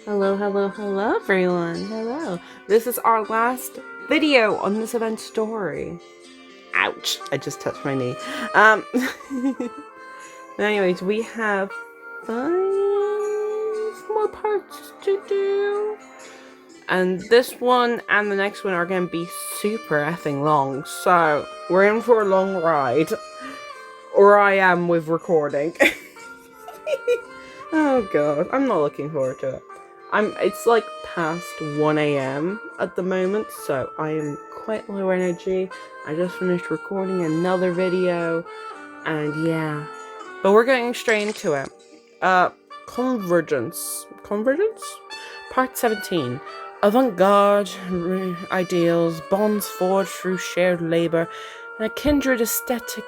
Hello, hello, hello, everyone. Hello. This is our last video on this event story. Ouch! I just touched my knee. Um. Anyways, we have 5 more parts to do, and this one and the next one are gonna be super effing long. So we're in for a long ride, or I am with recording. Oh god, I'm not looking forward to it. It's like past 1 a.m. at the moment, so I am quite low energy. I just finished recording another video, and yeah. But we're getting straight into it. Convergence. Convergence? Part 17. Avant-garde ideals, bonds forged through shared labor, and a kindred aesthetic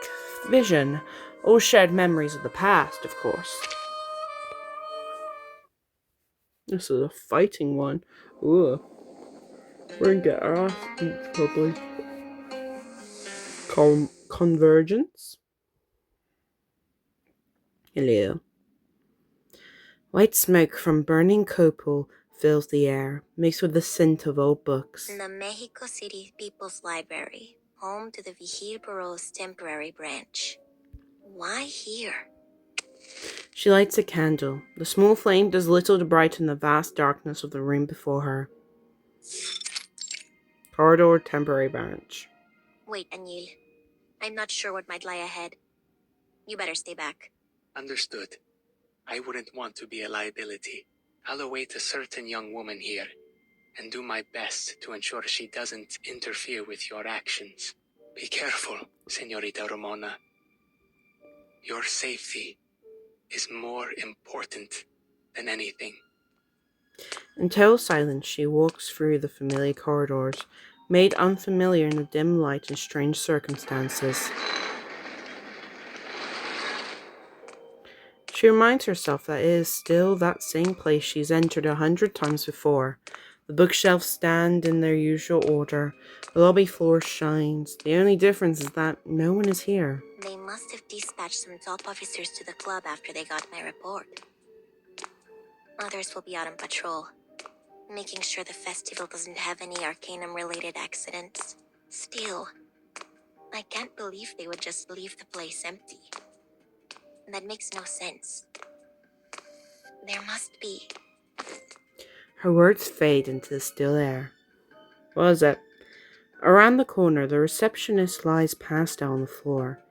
vision. All shared memories of the past, of course. This is a fighting one. Ooh. We're gonna get our ass beat, probably. Convergence? Hello. White smoke from burning copal fills the air, mixed with the scent of old books. The Mexico City People's Library, home to the Vigil Bureau's temporary branch. Why here? She lights a candle. The small flame does little to brighten the vast darkness of the room before her. Corridor, temporary branch. Wait, Anil. I'm not sure what might lie ahead. You better stay back. Understood. I wouldn't want to be a liability. I'll await a certain young woman here, and do my best to ensure she doesn't interfere with your actions. Be careful, Senorita Ramona. Your safety is more important than anything. In total silence, she walks through the familiar corridors, made unfamiliar in the dim light and strange circumstances. She reminds herself that it is still that same place she's entered 100 times before. The bookshelves stand in their usual order. The lobby floor shines. The only difference is that no one is here. They must have dispatched some top officers to the club after they got my report. Others will be out on patrol, making sure the festival doesn't have any Arcanum-related accidents. Still, I can't believe they would just leave the place empty. That makes no sense. There must be. Her words fade into the still air. What is it? Around the corner, the receptionist lies passed out on the floor.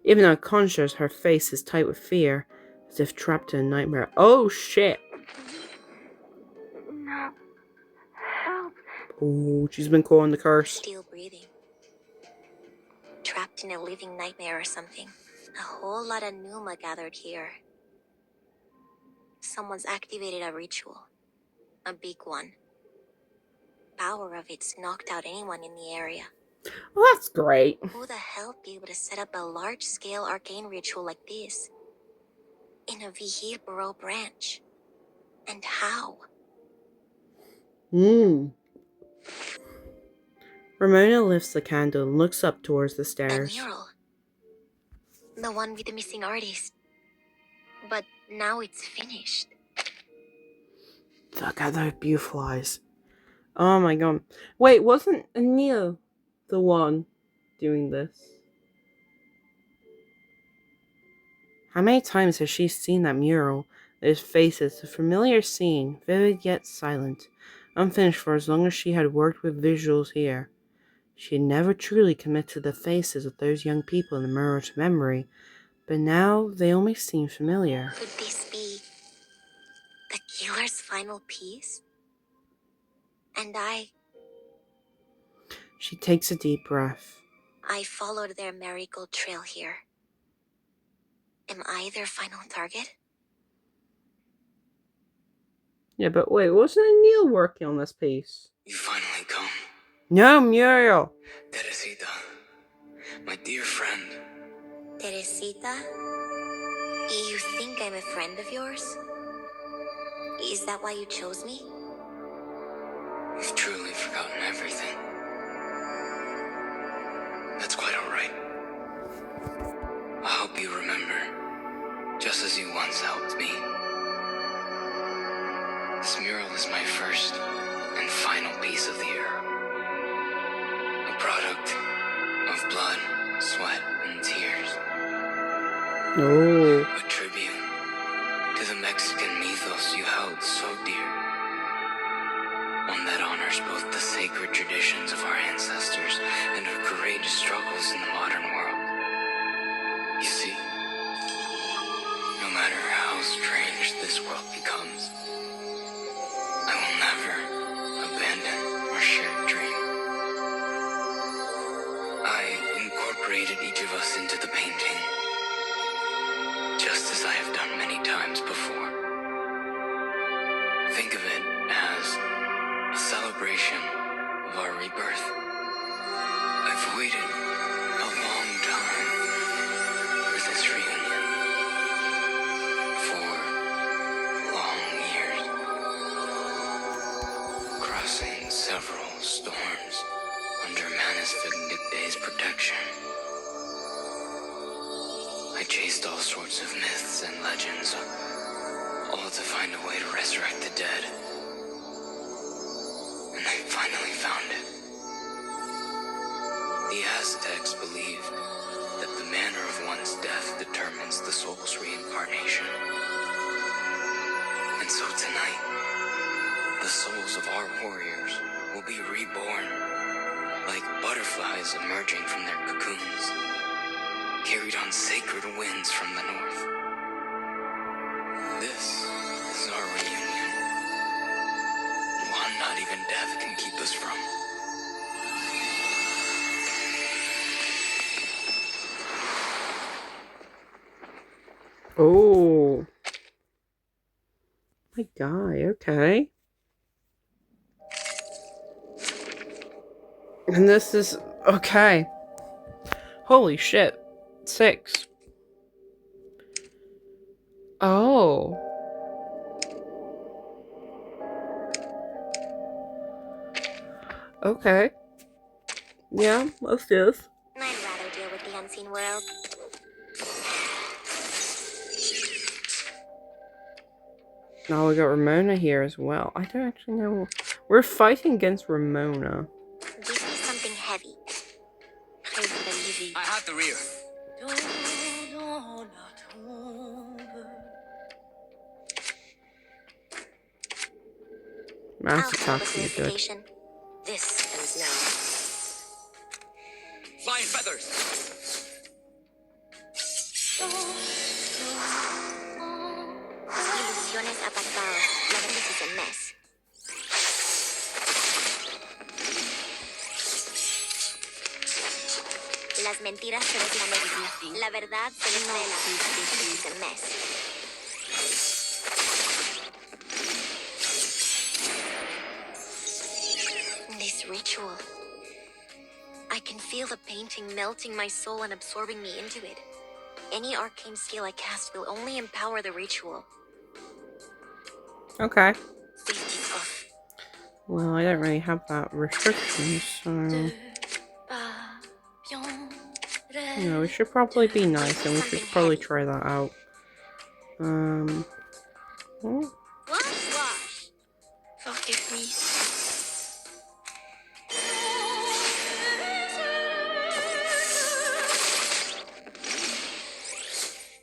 Even unconscious, her face is tight with fear, as if trapped in a nightmare. Oh shit! No. Help. Oh, she's been calling the curse. Still breathing. Trapped in a living nightmare or something. A whole lot of Numa gathered here. Someone's activated a ritual. A big one. Power of it's knocked out anyone in the area. Well, that's great. Who the hell be able to set up a large-scale arcane ritual like this? In a Vigil Bureau branch? And how? Ramona lifts the candle and looks up towards the The stairs. mural. The one with the missing artist. But now it's finished. Look at those beautiful eyes. Oh my god. Wait, wasn't Anil the one doing this? How many times has she seen that mural? Those faces, a familiar scene, vivid yet silent, unfinished for as long as she had worked with visuals here. She had never truly committed to the faces of those young people in the mirror to memory, but now they almost seem familiar. Could this be the killer's final piece? And She takes a deep breath. I followed their marigold trail here. Am I their final target? Yeah, but wait, wasn't Anil working on this piece? You finally come. No, Muriel! Teresita, my dear friend. Teresita? You think I'm a friend of yours? Is that why you chose me? You've truly forgotten everything. That's quite alright. I hope you remember, just as you once helped me. This mural is my first and final piece of the era. A product of blood, sweat, and tears. Oh. A tribute to the Mexican mythos you held so dear. One that honors both the sacred traditions of our ancestors and our courageous struggles in the modern world. You see, no matter how strange this world becomes, I will never abandon our shared dream. I incorporated each of us into the painting, just as I have done many times before. Think of it as a celebration of our rebirth. I've waited a long time for this reunion. 4 long years. Crossing several storms under Manus Vindicte's protection. I chased all sorts of myths and legends, all to find a way to resurrect the dead. And I finally found it. The Aztecs believed that the manner of one's death determines the soul's reincarnation. And so tonight, the souls of our warriors will be reborn, like butterflies emerging from their cocoons, carried on sacred winds from the north. This is our reunion, one not even death can keep us from. Oh. My guy, okay. And this is okay. Holy shit. 6. Oh. Okay. Yeah, let's do this. I'd rather deal with the unseen world. Now we got Ramona here as well. I don't actually know. We're fighting against Ramona. Give me something heavy. I have the rear. Mass I'll attack the would be good. purification. This ends now. Flying feathers. Ilusiones apartadas. La verdad is a mess. Las mentiras se desvanecen. La verdad se desvela. This is a mess. This ritual. I can feel the painting melting my soul and absorbing me into it. Any arcane skill I cast will only empower the ritual. Okay. Safety off. Well, I don't really have that restriction, so... You know, we should probably be nice, and we should probably try that out. Well, Wash. Forgive me.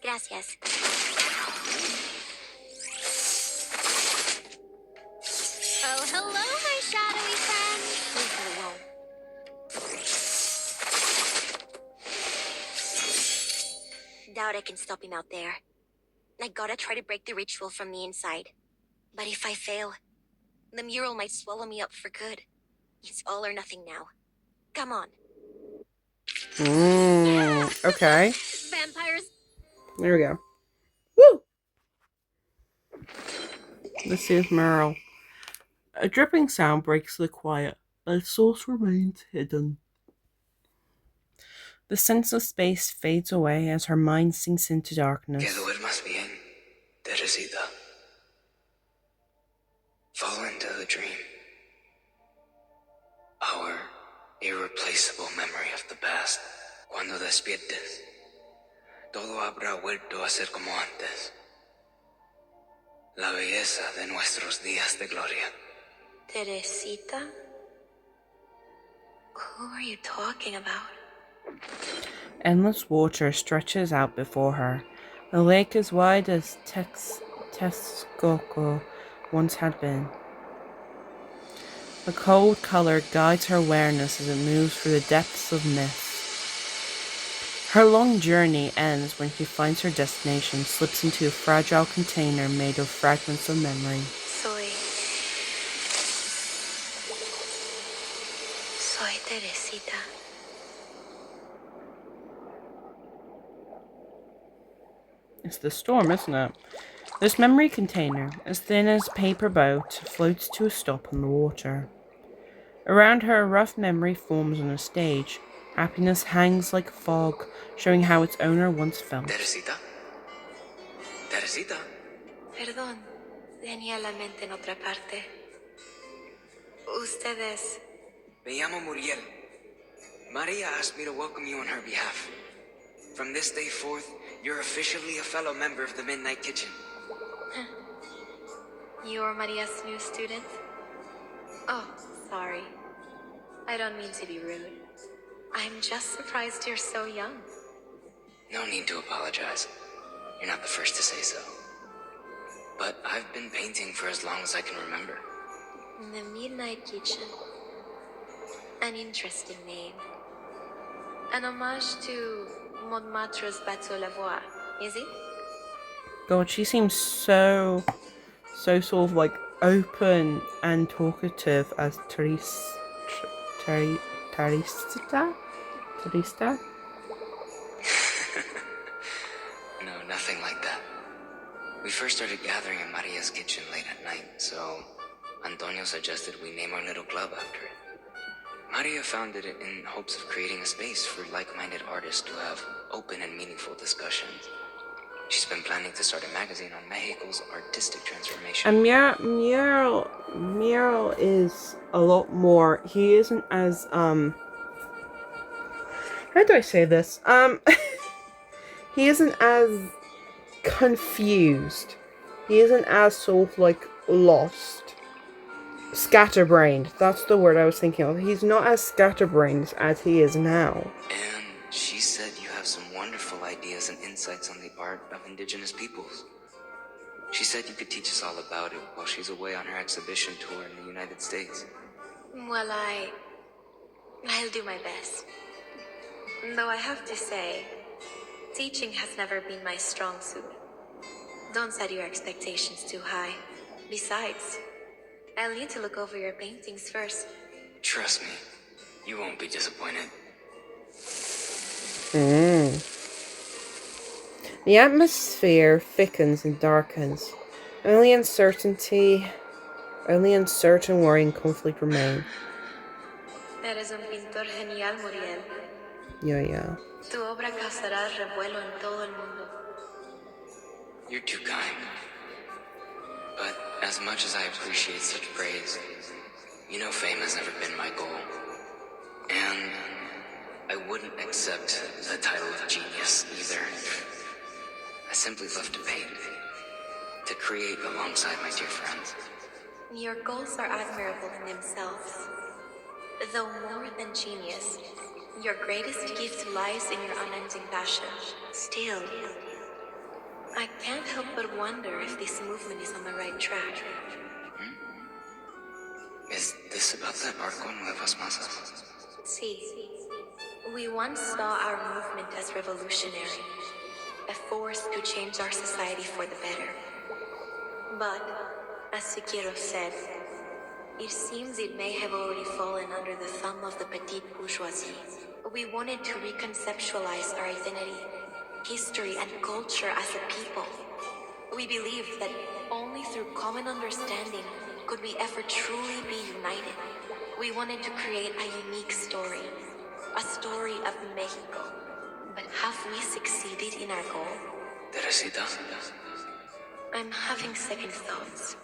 Gracias. Oh, hello, my shadowy friend. Leave her alone. Doubt I can stop him out there. I gotta try to break the ritual from the inside. But if I fail, the mural might swallow me up for good. It's all or nothing now. Come on. okay. Vampires. There we go. Woo! This is Merle. A dripping sound breaks the quiet, but its source remains hidden. The sense of space fades away as her mind sinks into darkness. Qué duermas bien, Teresita. Fall into the dream. Our irreplaceable memory of the past. Cuando despiertes, todo habrá vuelto a ser como antes. La belleza de nuestros días de gloria. Teresita? Who are you talking about? Endless water stretches out before her. The lake as wide as Texcoco once had been. The cold color guides her awareness as it moves through the depths of mist. Her long journey ends when she finds her destination, slips into a fragile container made of fragments of memory. Soy Teresita. It's the storm, isn't it? This memory container, as thin as a paper boat, floats to a stop in the water. Around her, a rough memory forms on a stage. Happiness hangs like fog, showing how its owner once felt. Teresita? Teresita? Perdón, tenía la mente en otra parte. Ustedes... Me llamo Muriel. Maria asked me to welcome you on her behalf. From this day forth, you're officially a fellow member of the Midnight Kitchen. You're Maria's new student? Oh, sorry. I don't mean to be rude. I'm just surprised you're so young. No need to apologize. You're not the first to say so. But I've been painting for as long as I can remember. The Midnight Kitchen. An interesting name. An homage to Montmartre's Bateau Lavoie, is it? God, she seems so sort of like open and talkative as Teresa. No, nothing like that. We first started gathering in Maria's kitchen late at night, so Antonio suggested we name our little club after it. Maria founded it in hopes of creating a space for like-minded artists to have open and meaningful discussions. She's been planning to start a magazine on Mexico's artistic transformation. And Mural is a lot more. He isn't as how do I say this? He isn't as confused. He isn't as sort of like lost. Scatterbrained. That's the word I was thinking of. He's not as scatterbrained as he is now. And she said you have some wonderful ideas and insights on the art of indigenous peoples. She said you could teach us all about it while she's away on her exhibition tour in the United States. Well, I'll do my best. Though I have to say, teaching has never been my strong suit. Don't set your expectations too high. Besides, I'll need to look over your paintings first. Trust me, you won't be disappointed. The atmosphere thickens and darkens. Only uncertain worry and conflict remain. Eres un pintor genial, Muriel. Yeah. Tu obra causará revuelo en todo el mundo. You're too kind. But as much as I appreciate such praise, you know fame has never been my goal. And I wouldn't accept the title of genius either. I simply love to paint, to create alongside my dear friends. Your goals are admirable in themselves. Though more than genius, your greatest gift lies in your unending passion. Still, I can't help but wonder if this movement is on the right track. Is this about that arco Nuevas Masas? See, we once saw our movement as revolutionary, a force to change our society for the better. But, as Siqueiros said, it seems it may have already fallen under the thumb of the petite bourgeoisie. We wanted to reconceptualize our identity, history, and culture as a people. We believed that only through common understanding could we ever truly be united. We wanted to create a unique story, a story of Mexico. But have we succeeded in our goal? Teresita? I'm having second thoughts.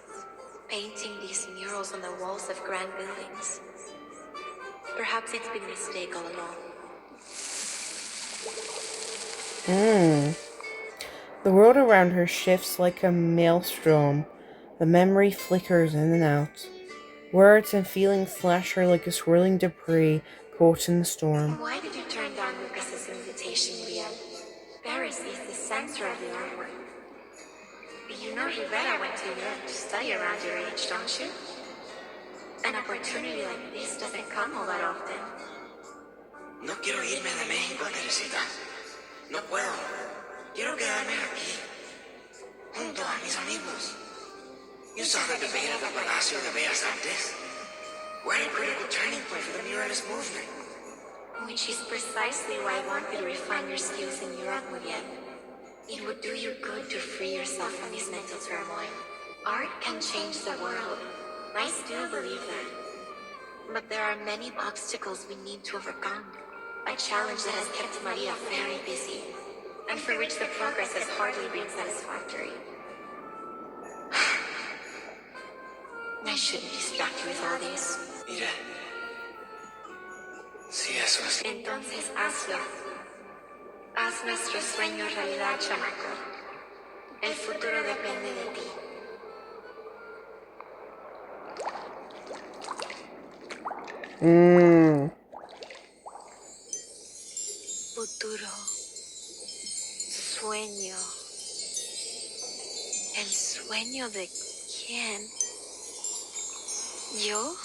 Painting these murals on the walls of grand buildings. Perhaps it's been a mistake all along. The world around her shifts like a maelstrom. The memory flickers in and out. Words and feelings flash her like a swirling debris caught in the storm. Why did you turn down Lucas's invitation, Liam? Paris is the center of the artwork. You know Rivera went to Europe to study around your age, don't you? An opportunity like this doesn't come all that often. No quiero irme de México, Teresita. No puedo. Quiero quedarme aquí, junto a mis amigos. You saw the debate at the Palacio de Bellas Artes. We're at a critical turning point for the muralist movement. Which is precisely why I want you to refine your skills in Europe, Muriel. It would do you good to free yourself from this mental turmoil. Art can change the world. I still believe that. But there are many obstacles we need to overcome. A challenge that has kept Maria very busy, and for which the progress has hardly been satisfactory. I shouldn't distract you with all this. Mire. Si eso es... Entonces hazlo. Haz nuestro sueño realidad, chamaco. El futuro depende de ti. Futuro. Sueño. ¿El sueño de quién? ¿Yo?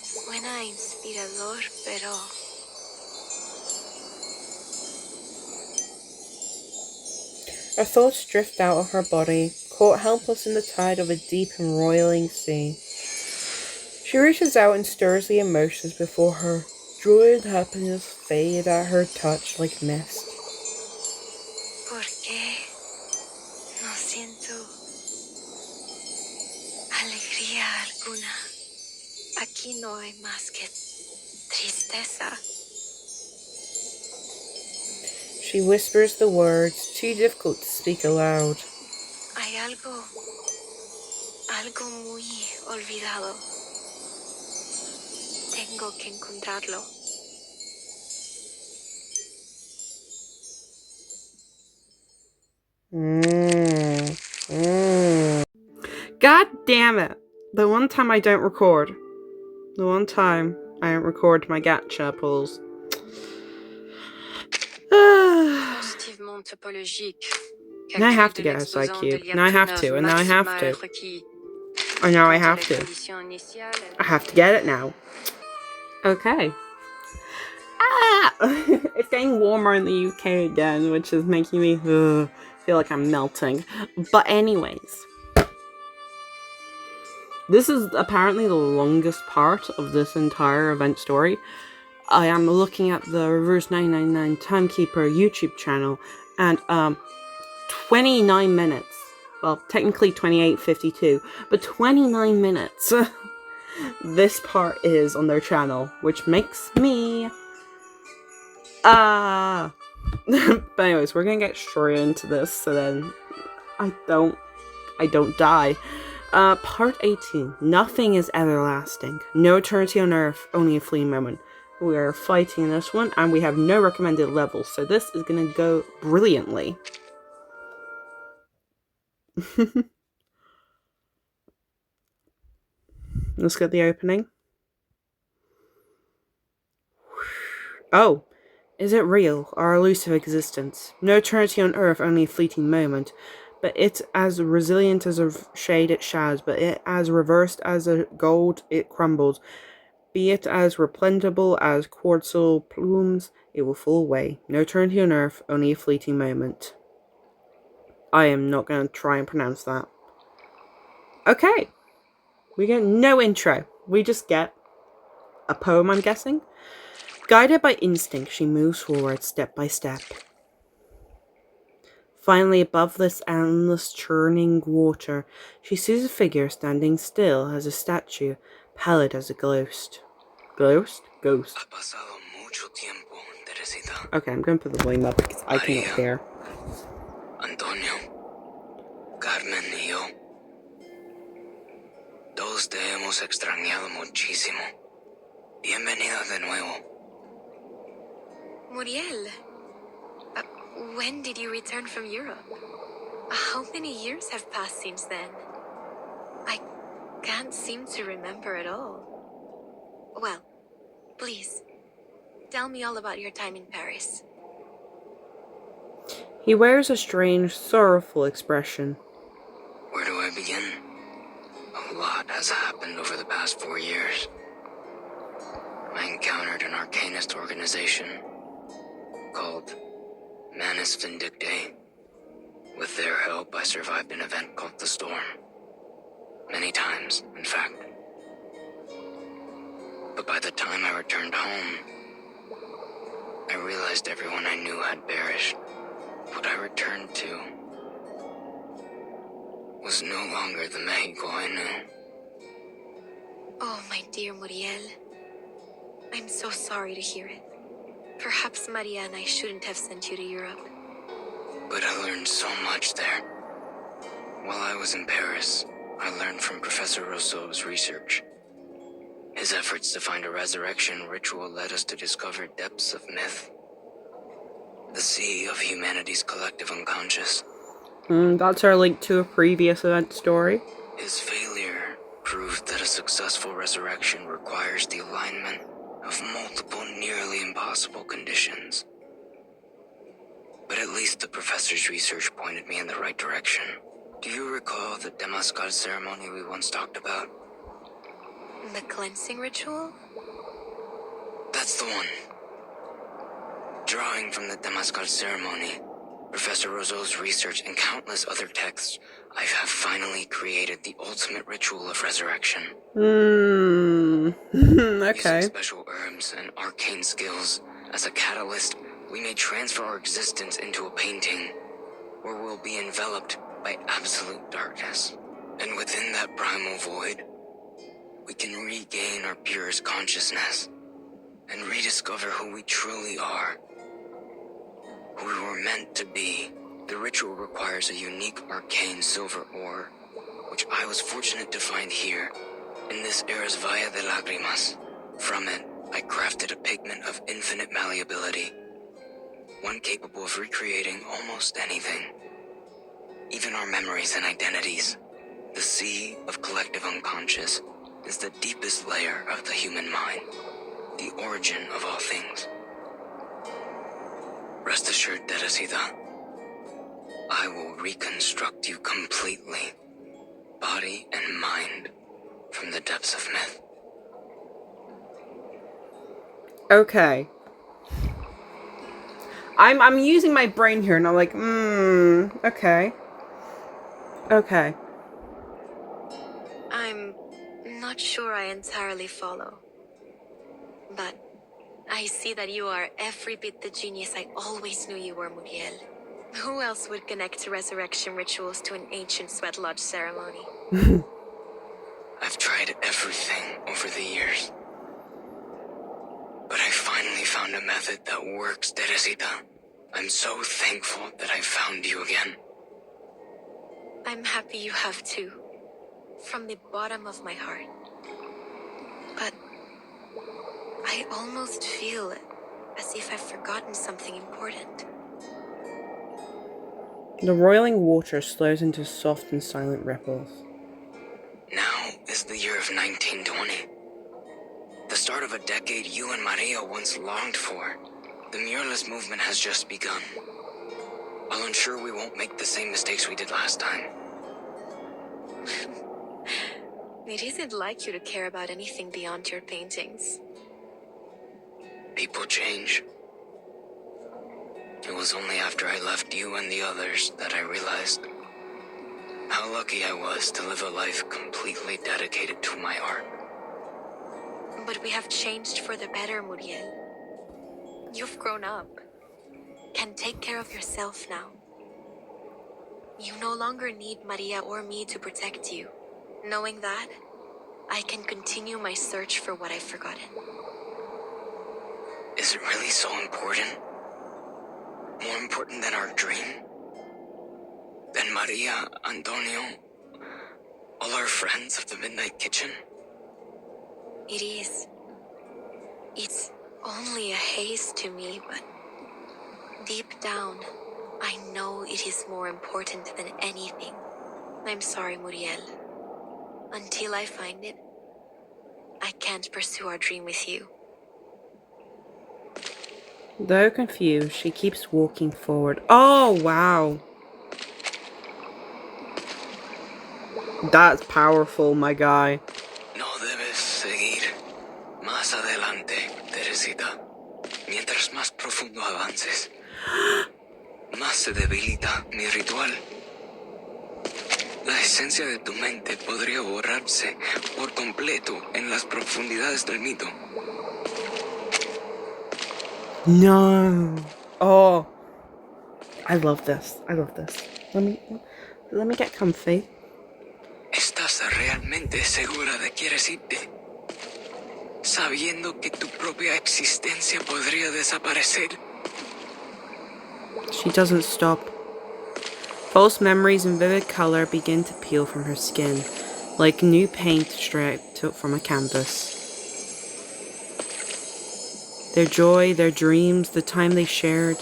Suena inspirador, pero... Her thoughts drift out of her body, caught helpless in the tide of a deep and roiling sea. She reaches out and stirs the emotions before her. Joy and happiness fade at her touch like mist. ¿Por qué no siento alegría alguna? Aquí no hay más que tristeza. She whispers the words, too difficult to speak aloud. Hay algo muy olvidado. Tengo que encontrarlo. God damn it! The one time I don't record. The one time I don't record my gacha pulls. Positivement topologique. Now I have to get a side cube. Now I have to, and now I have to. And now I have to. I have to get it now. Okay. Ah! It's getting warmer in the UK again, which is making me feel like I'm melting. But anyways. This is apparently the longest part of this entire event story. I am looking at the Reverse 999 Timekeeper YouTube channel, and 29 minutes. Well, technically 28:52, but 29 minutes. This part is on their channel, which makes me but anyways, we're gonna get straight into this so then I don't die. Part 18. Nothing is everlasting. No eternity on Earth, only a fleeting moment. We are fighting this one, and we have no recommended levels, so this is gonna go brilliantly. Let's get the opening. Oh, is it real, our elusive existence? No eternity on Earth, only a fleeting moment. But it's as resilient as a shade it shadows, but it as reversed as a gold it crumbles. Be it as resplendent as quartzal plumes, it will fall away. No eternity on Earth, only a fleeting moment. I am not going to try and pronounce that. Okay. We get no intro. We just get a poem, I'm guessing. Guided by instinct, she moves forward step by step. Finally, above this endless churning water, she sees a figure standing still as a statue, pallid as a ghost. Ghost? Ghost. Ha pasado mucho tiempo, Teresita. Okay, I'm going to put the volume up because I cannot hear. Antonio, Carmen y yo. Todos te hemos extrañado muchísimo. Bienvenidos de nuevo. Muriel, when did you return from Europe? How many years have passed since then? I can't seem to remember at all. Well, please, tell me all about your time in Paris. He wears a strange, sorrowful expression. Where do I begin? A lot has happened over the past 4 years. I encountered an arcanist organization called Manus Vindictae. With their help, I survived an event called the Storm. Many times, in fact. But by the time I returned home, I realized everyone I knew had perished. What I returned to was no longer the Mexico I knew. Oh, my dear Muriel. I'm so sorry to hear it. Perhaps Maria and I shouldn't have sent you to Europe. But I learned so much there. While I was in Paris, I learned from Professor Rousseau's research. His efforts to find a resurrection ritual led us to discover depths of myth. The sea of humanity's collective unconscious. That's our link to a previous event story. His failure proved that a successful resurrection requires the alignment of multiple nearly impossible conditions. But at least the professor's research pointed me in the right direction. Do you recall the Temazcal ceremony we once talked about? The cleansing ritual? That's the one. Drawing from the Temazcal ceremony, Professor Rousseau's research, and countless other texts, I have finally created the ultimate ritual of resurrection. Okay. Using special herbs and arcane skills as a catalyst, we may transfer our existence into a painting where we'll be enveloped by absolute darkness. And within that primal void, we can regain our purest consciousness and rediscover who we truly are, who we were meant to be. The ritual requires a unique arcane silver ore, which I was fortunate to find here, in this era's Valle de Lágrimas. From it, I crafted a pigment of infinite malleability, one capable of recreating almost anything, even our memories and identities. The sea of collective unconscious is the deepest layer of the human mind, the origin of all things. Rest assured, Teresita, I will reconstruct you completely, body and mind, from the depths of myth. Okay. I'm using my brain here, and I'm like, okay. Okay. I'm not sure I entirely follow. But I see that you are every bit the genius I always knew you were, Muriel. Who else would connect resurrection rituals to an ancient sweat lodge ceremony? I've tried everything over the years, but I finally found a method that works, Teresita. I'm so thankful that I found you again. I'm happy you have too, from the bottom of my heart. But I almost feel as if I've forgotten something important. The roiling water slows into soft and silent ripples. Now is the year of 1920. The start of a decade you and Maria once longed for. The muralist movement has just begun. I'll ensure we won't make the same mistakes we did last time. It isn't like you to care about anything beyond your paintings. People change. It was only after I left you and the others that I realized how lucky I was to live a life completely dedicated to my art. But we have changed for the better, Muriel. You've grown up. Can take care of yourself now. You no longer need Maria or me to protect you. Knowing that, I can continue my search for what I've forgotten. Is it really so important? More important than our dream? Than Maria, Antonio, all our friends of the Midnight Kitchen? It is. It's only a haze to me, but deep down, I know it is more important than anything. I'm sorry, Muriel. Until I find it, I can't pursue our dream with you. Though confused, she keeps walking forward. Oh, wow. That's powerful, my guy. No debes seguir más adelante, Teresita. Mientras más profundo avances, más se debilita mi ritual. La esencia de tu mente podría borrarse por completo en las profundidades del mito. No. Oh. I love this. I love this. Let me get comfy. ¿Estás realmente segura de que quieres irte? Sabiendo que tu propia existencia podría desaparecer. She doesn't stop. False memories and vivid color begin to peel from her skin, like new paint stripped from a canvas. Their joy, their dreams, the time they shared,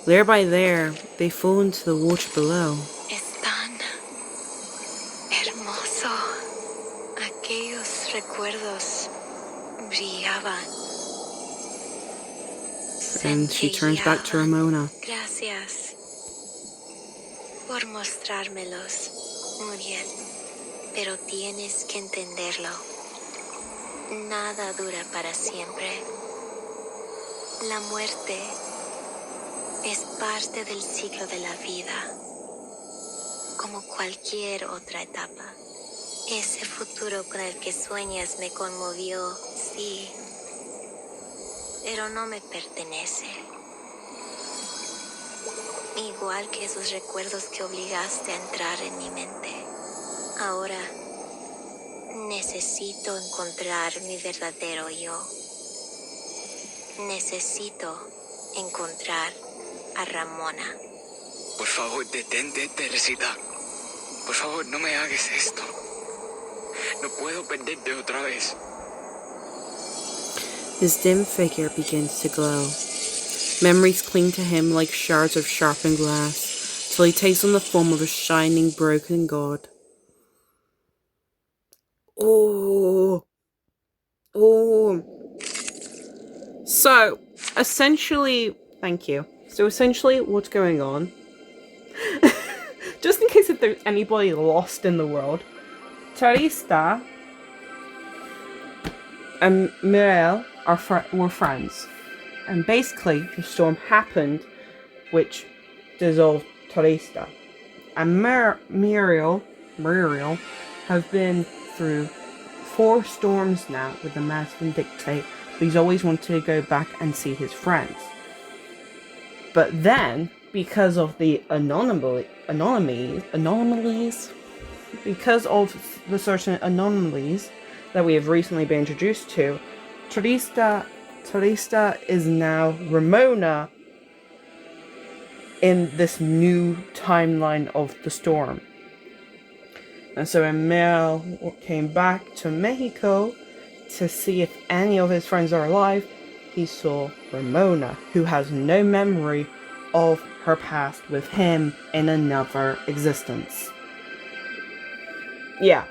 layer by layer, they fall into the water below. Es tan hermoso. Aquellos recuerdos brillaban. And she turns back to Ramona. Gracias por mostrármelos, Muriel. Pero tienes que entenderlo. Nada dura para siempre. La muerte es parte del ciclo de la vida, como cualquier otra etapa. Ese futuro con el que sueñas me conmovió, sí, pero no me pertenece. Igual que esos recuerdos que obligaste a entrar en mi mente. Ahora necesito encontrar mi verdadero yo. Necesito encontrar a Ramona. Por favor, detente, Teresita. Por favor, no me hagas esto. No puedo perderte otra vez. His dim figure begins to glow. Memories cling to him like shards of sharpened glass, till he takes on the form of a shining, broken god. Oh. Oh. So, essentially, thank you. So essentially, what's going on, just in case if there's anybody lost in the world, Teresa and Mirel were friends. And basically, the storm happened, which dissolved Teresa. And Muriel have been through 4 storms now with the Master Dictate. He's always wanted to go back and see his friends. But then, because of the anomalies, because of the certain anomalies that we have recently been introduced to, Teresa is now Ramona in this new timeline of the storm. And so when Mel came back to Mexico to see if any of his friends are alive, he saw Ramona, who has no memory of her past with him in another existence. Yeah,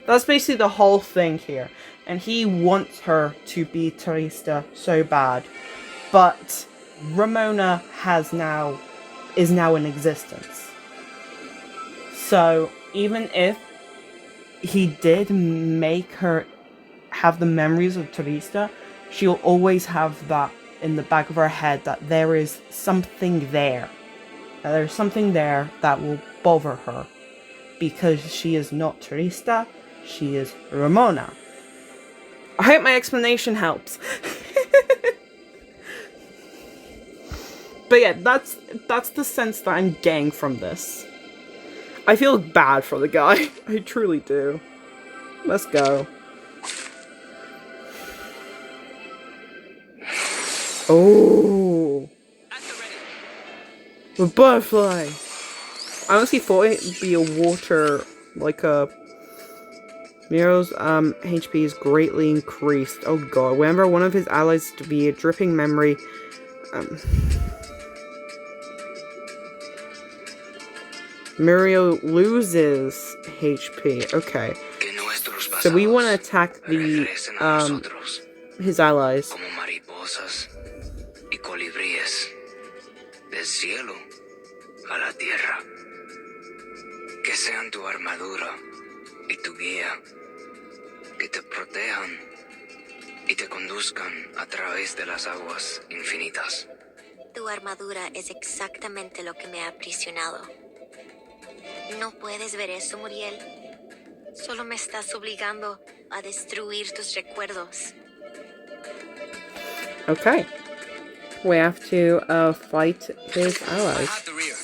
that's basically the whole thing here. And he wants her to be Teresa so bad. But Ramona is now in existence. So even if he did make her have the memories of Teresa, she'll always have that in the back of her head that there is something there. That there's something there that will bother her. Because she is not Teresa, she is Ramona. I hope my explanation helps. But yeah, that's the sense that I'm getting from this. I feel bad for the guy. I truly do. Let's go. Oh. The butterfly. I honestly thought it'd be a water, like a... Miro's HP is greatly increased. Oh god. Whenever one of his allies to be a dripping memory... Muriel loses HP. Okay. So we want to attack the regresen a nosotros his allies. como mariposas y colibríes del cielo a la tierra. Que sean tu armadura y tu guía, que te protejan y te conduzcan a través de las aguas infinitas. Tu armadura es exactamente lo que me ha aprisionado. No puedes ver eso, Muriel. Solo me estás obligando a destruir tus recuerdos. Okay. We have to fight his I allies. have the rear.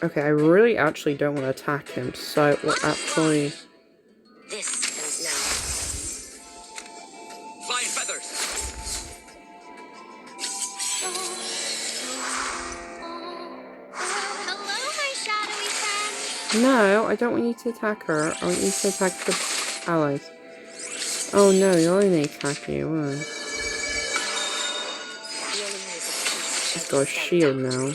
Okay, I really actually don't want to attack him, so we'll actually... This ends now. Flying feathers. Hello, my shadowy friend. No, I don't want you to attack her. I want you to attack the allies. Oh no, you only attack you. The enemies of peace He's shall got a be stamped shield out. now.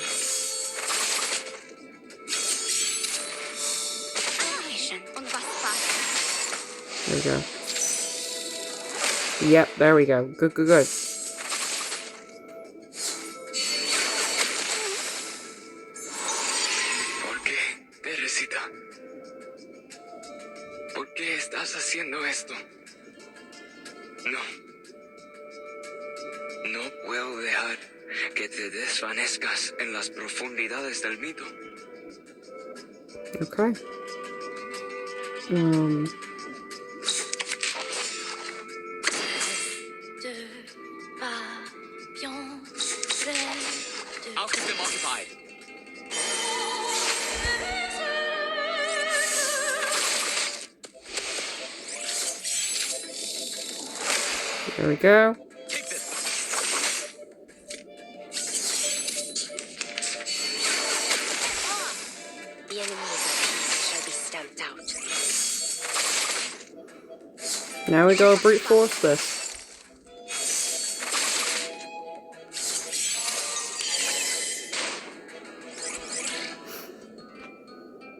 Annihilation. There we go. Yep, there we go. Good, good, good. ¿Por qué, Teresita? ¿Por qué estás haciendo esto? No. No puedo dejar que te desvanezcas en las profundidades del mito. Okay. I'll keep them occupied. There we go. Take this. The enemies of peace shall be stamped out. Now we go brute force this.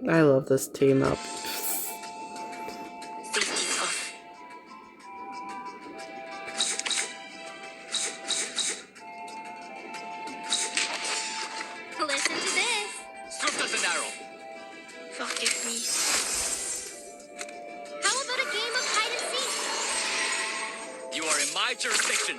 I love this team up. Safety off. Listen to this. Swift as an arrow. Forgive me. How about a game of hide and seek? You are in my jurisdiction.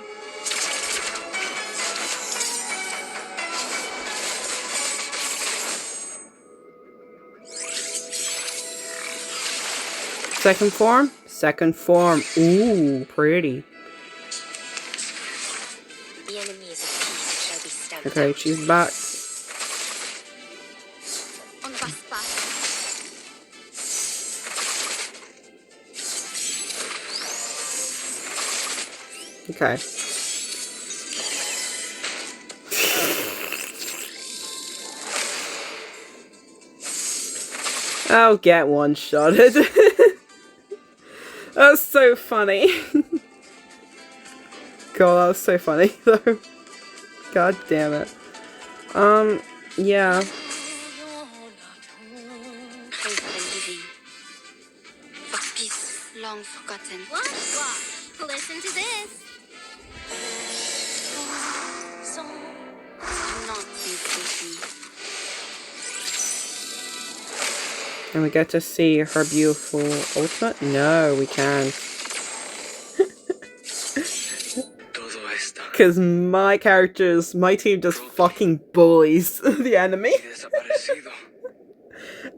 Second form? Second form. Ooh, pretty. The enemies of peace shall be stamped Okay, out. she's back. On passe pas. Okay. I'll get one-shotted. That's so funny. God, that was so funny though. God damn it. Yeah. Faith and living. For peace long forgotten. What? Listen to this. Do not insult me. And we get to see her beautiful ultimate? No, we can't. Todo está Because my team just fucking bullies the enemy. desaparecido.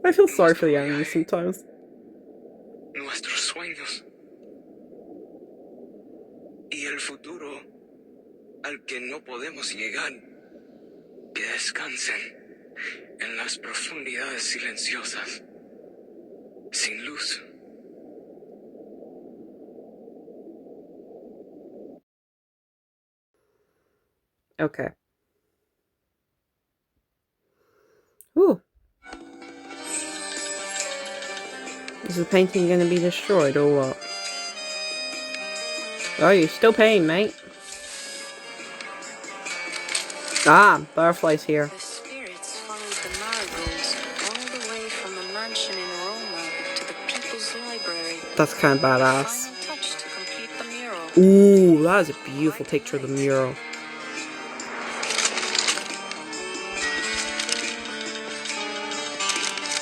I feel sorry for the enemy sometimes. Nuestros sueños. Y el futuro al que no podemos llegar. Que descansen en las profundidades silenciosas. Sin luz. Okay. Ooh. Is the painting gonna be destroyed or what? Oh, you're still paying, mate. Ah, butterflies here. The spirits followed the marigolds all That's kind of badass. Final touch to complete the mural. Ooh, that is a beautiful picture of the mural.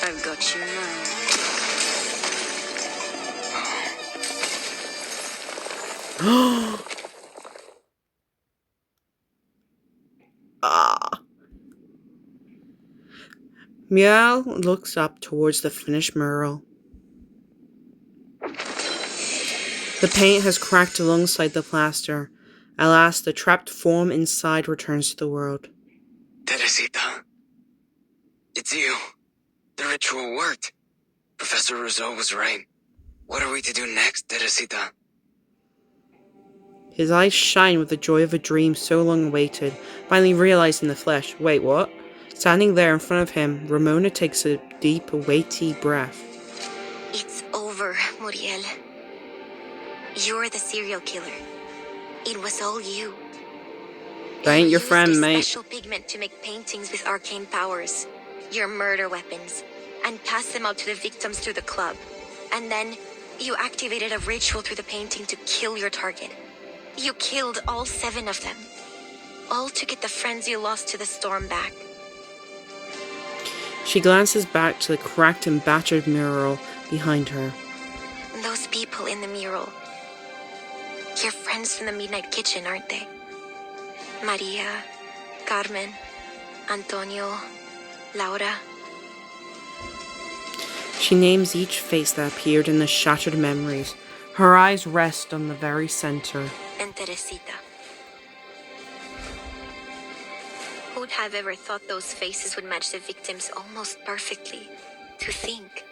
I've got you now. Ah. Meow looks up towards the finished mural. The paint has cracked alongside the plaster. At last, the trapped form inside returns to the world. Teresita, it's you. The ritual worked. Professor Rousseau was right. What are we to do next, Teresita? His eyes shine with the joy of a dream so long awaited, finally realized in the flesh. Wait, what? Standing there in front of him, Ramona takes a deep, weighty breath. It's over, Muriel. You're the serial killer. It was all you. That ain't You your used friend, this mate. special pigment to make paintings with arcane powers, your murder weapons, and pass them out to the victims through the club. And then you activated a ritual through the painting to kill your target. You killed all 7 of them. All to get the friends you lost to the storm back. She glances back to the cracked and battered mural behind her. Those people in the mural. Your friends from the Midnight Kitchen, aren't they? Maria, Carmen, Antonio, Laura. She names each face that appeared in the shattered memories. Her eyes rest on the very center. And Teresita. Who'd have ever thought those faces would match the victims almost perfectly? To think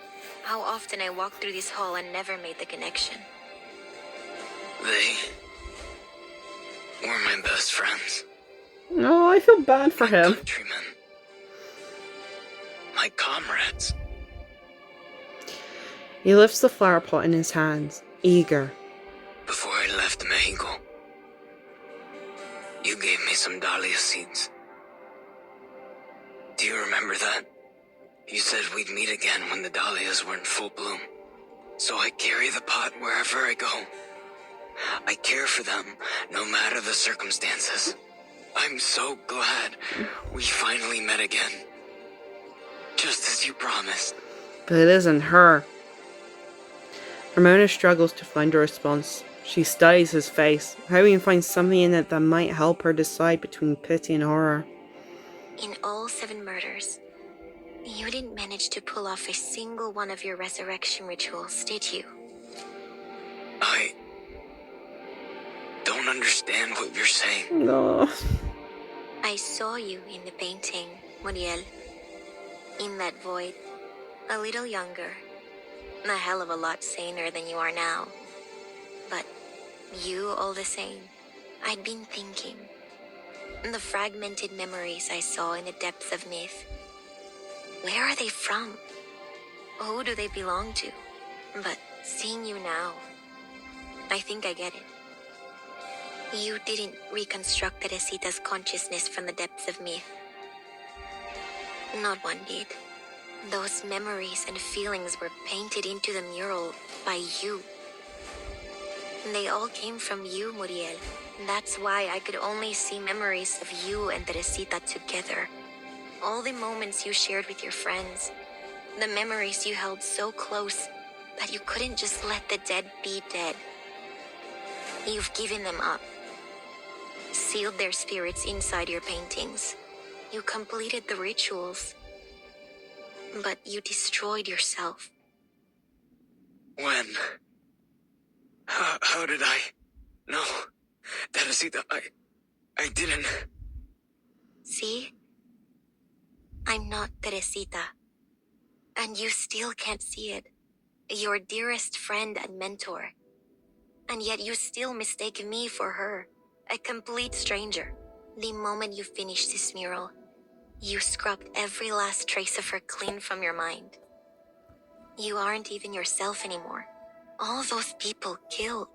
how often I walked through this hall and never made the connection. They were my best friends. No, I feel bad for him. Countrymen. My comrades. He lifts the flower pot in his hands, eager. Before I left Mexico, you gave me some dahlia seeds. Do you remember that? You said we'd meet again when the dahlias were in full bloom. So I carry the pot wherever I go. I care for them, no matter the circumstances. I'm so glad we finally met again. Just as you promised. But it isn't her. Ramona struggles to find a response. She studies his face, hoping to find something in it that might help her decide between pity and horror. In all 7 murders, you didn't manage to pull off a single one of your resurrection rituals, did you? I don't understand what you're saying. No. I saw you in the painting, Muriel. In that void, a little younger, a hell of a lot saner than you are now. But you all the same. I'd been thinking. The fragmented memories I saw in the depths of myth. Where are they from? Who do they belong to? But seeing you now, I think I get it. You didn't reconstruct Teresita's consciousness from the depths of myth. Not one did. Those memories and feelings were painted into the mural by you. They all came from you, Muriel. That's why I could only see memories of you and Teresita together. All the moments you shared with your friends. The memories you held so close that you couldn't just let the dead be dead. You've given them up. Sealed their spirits inside your paintings. You completed the rituals. But you destroyed yourself. When? How did I? No. Teresita, I didn't. See? I'm not Teresita. And you still can't see it. Your dearest friend and mentor. And yet you still mistake me for her. A complete stranger. The moment you finished this mural, you scrubbed every last trace of her clean from your mind. You aren't even yourself anymore. All those people killed.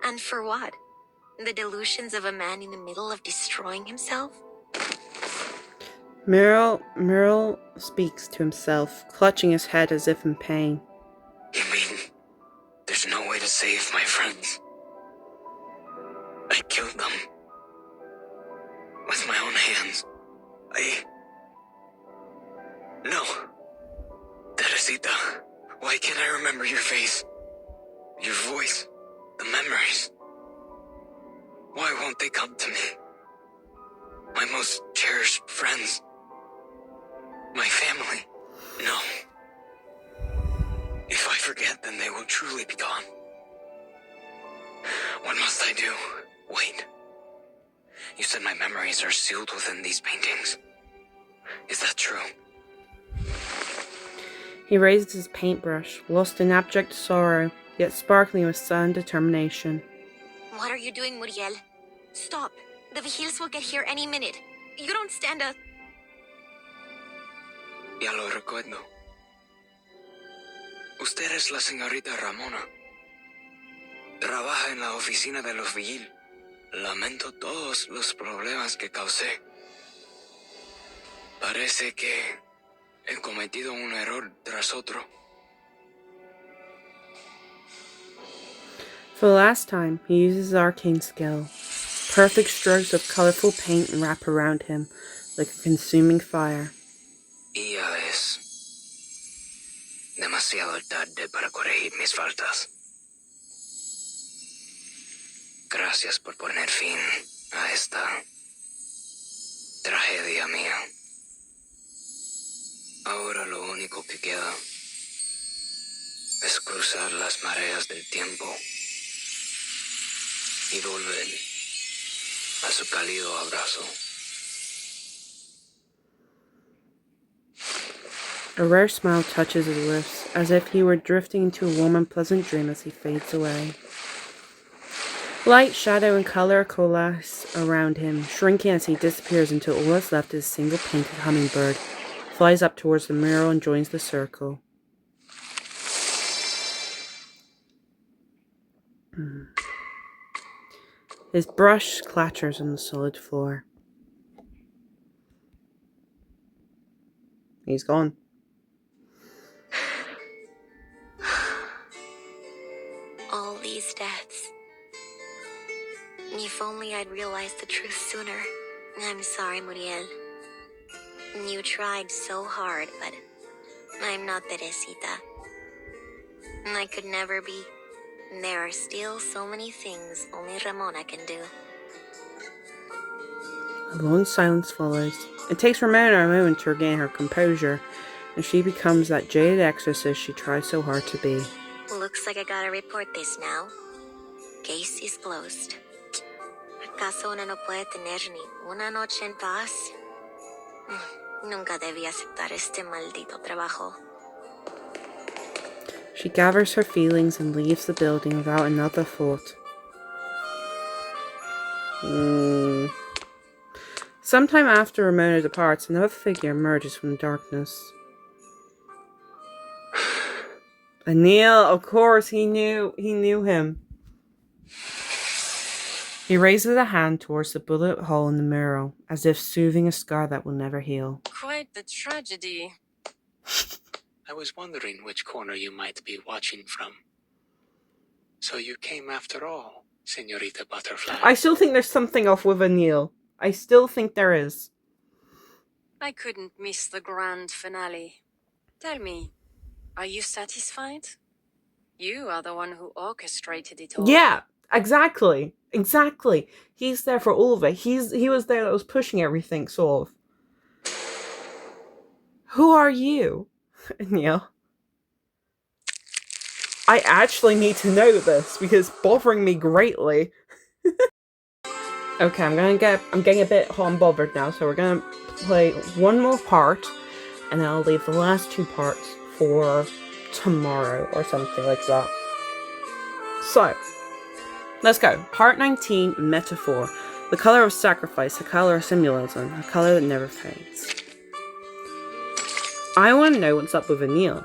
And for what? The delusions of a man in the middle of destroying himself? Meryl speaks to himself, clutching his head as if in pain. You mean save my friends. I killed them. With my own hands. No. Teresita, why can't I remember your face? Your voice. The memories. Why won't they come to me? My most cherished friends. My family. No. If I forget, then they will truly be gone. What must I do? Wait. You said my memories are sealed within these paintings. Is that true? He raised his paintbrush, lost in abject sorrow, yet sparkling with sudden determination. What are you doing, Muriel? Stop. The Vigils will get here any minute. You don't stand a... Ya lo recuerdo. Usted es la señorita Ramona. Trabaja en la oficina de los Vigil. Lamento todos los problemas que causé. Parece que he cometido un error tras otro. For the last time, he uses his arcane skill. Perfect strokes of colorful paint wrap around him, like a consuming fire. Y ya es demasiado tarde para corregir mis faltas. Gracias por poner fin a esta tragedia mía. Ahora lo único que queda es cruzar las mareas del tiempo y volver a su cálido abrazo. A rare smile touches his lips, as if he were drifting into a warm and pleasant dream as he fades away. Light, shadow, and color coalesce around him, shrinking as he disappears until all that's left is a single painted hummingbird. Flies up towards the mural and joins the circle. His brush clatters on the solid floor. He's gone. All these deaths. If only I'd realized the truth sooner. I'm sorry, Muriel. You tried so hard, but I'm not Teresita. I could never be. There are still so many things only Ramona can do. A long silence follows. It takes Ramona a moment to regain her composure, and she becomes that jaded exorcist she tries so hard to be. Looks like I gotta report this now. Case is closed. ¿Acaso una no puede tener ni una noche en paz? Nunca debí aceptar este maldito trabajo. She gathers her feelings and leaves the building without another thought. Sometime after Ramona departs, another figure emerges from the darkness. Anil, of course, he knew him. He raises a hand towards the bullet hole in the mural, as if soothing a scar that will never heal. Quite the tragedy. I was wondering which corner you might be watching from. So you came after all, Señorita Butterfly. I still think there's something off with Anil. I still think there is. I couldn't miss the grand finale. Tell me, are you satisfied? You are the one who orchestrated it all. Yeah, exactly. He's there for all of it. He was there that was pushing everything, sort of. Who are you? Neil. I actually need to know this because it's bothering me greatly. Okay, I'm getting a bit hot and bothered now, so we're gonna play one more part, and then I'll leave the last two parts for tomorrow or something like that. So, let's go. Part 19, Metaphor. The color of sacrifice, the color of symbolism, a color that never fades. I want to know what's up with Anil.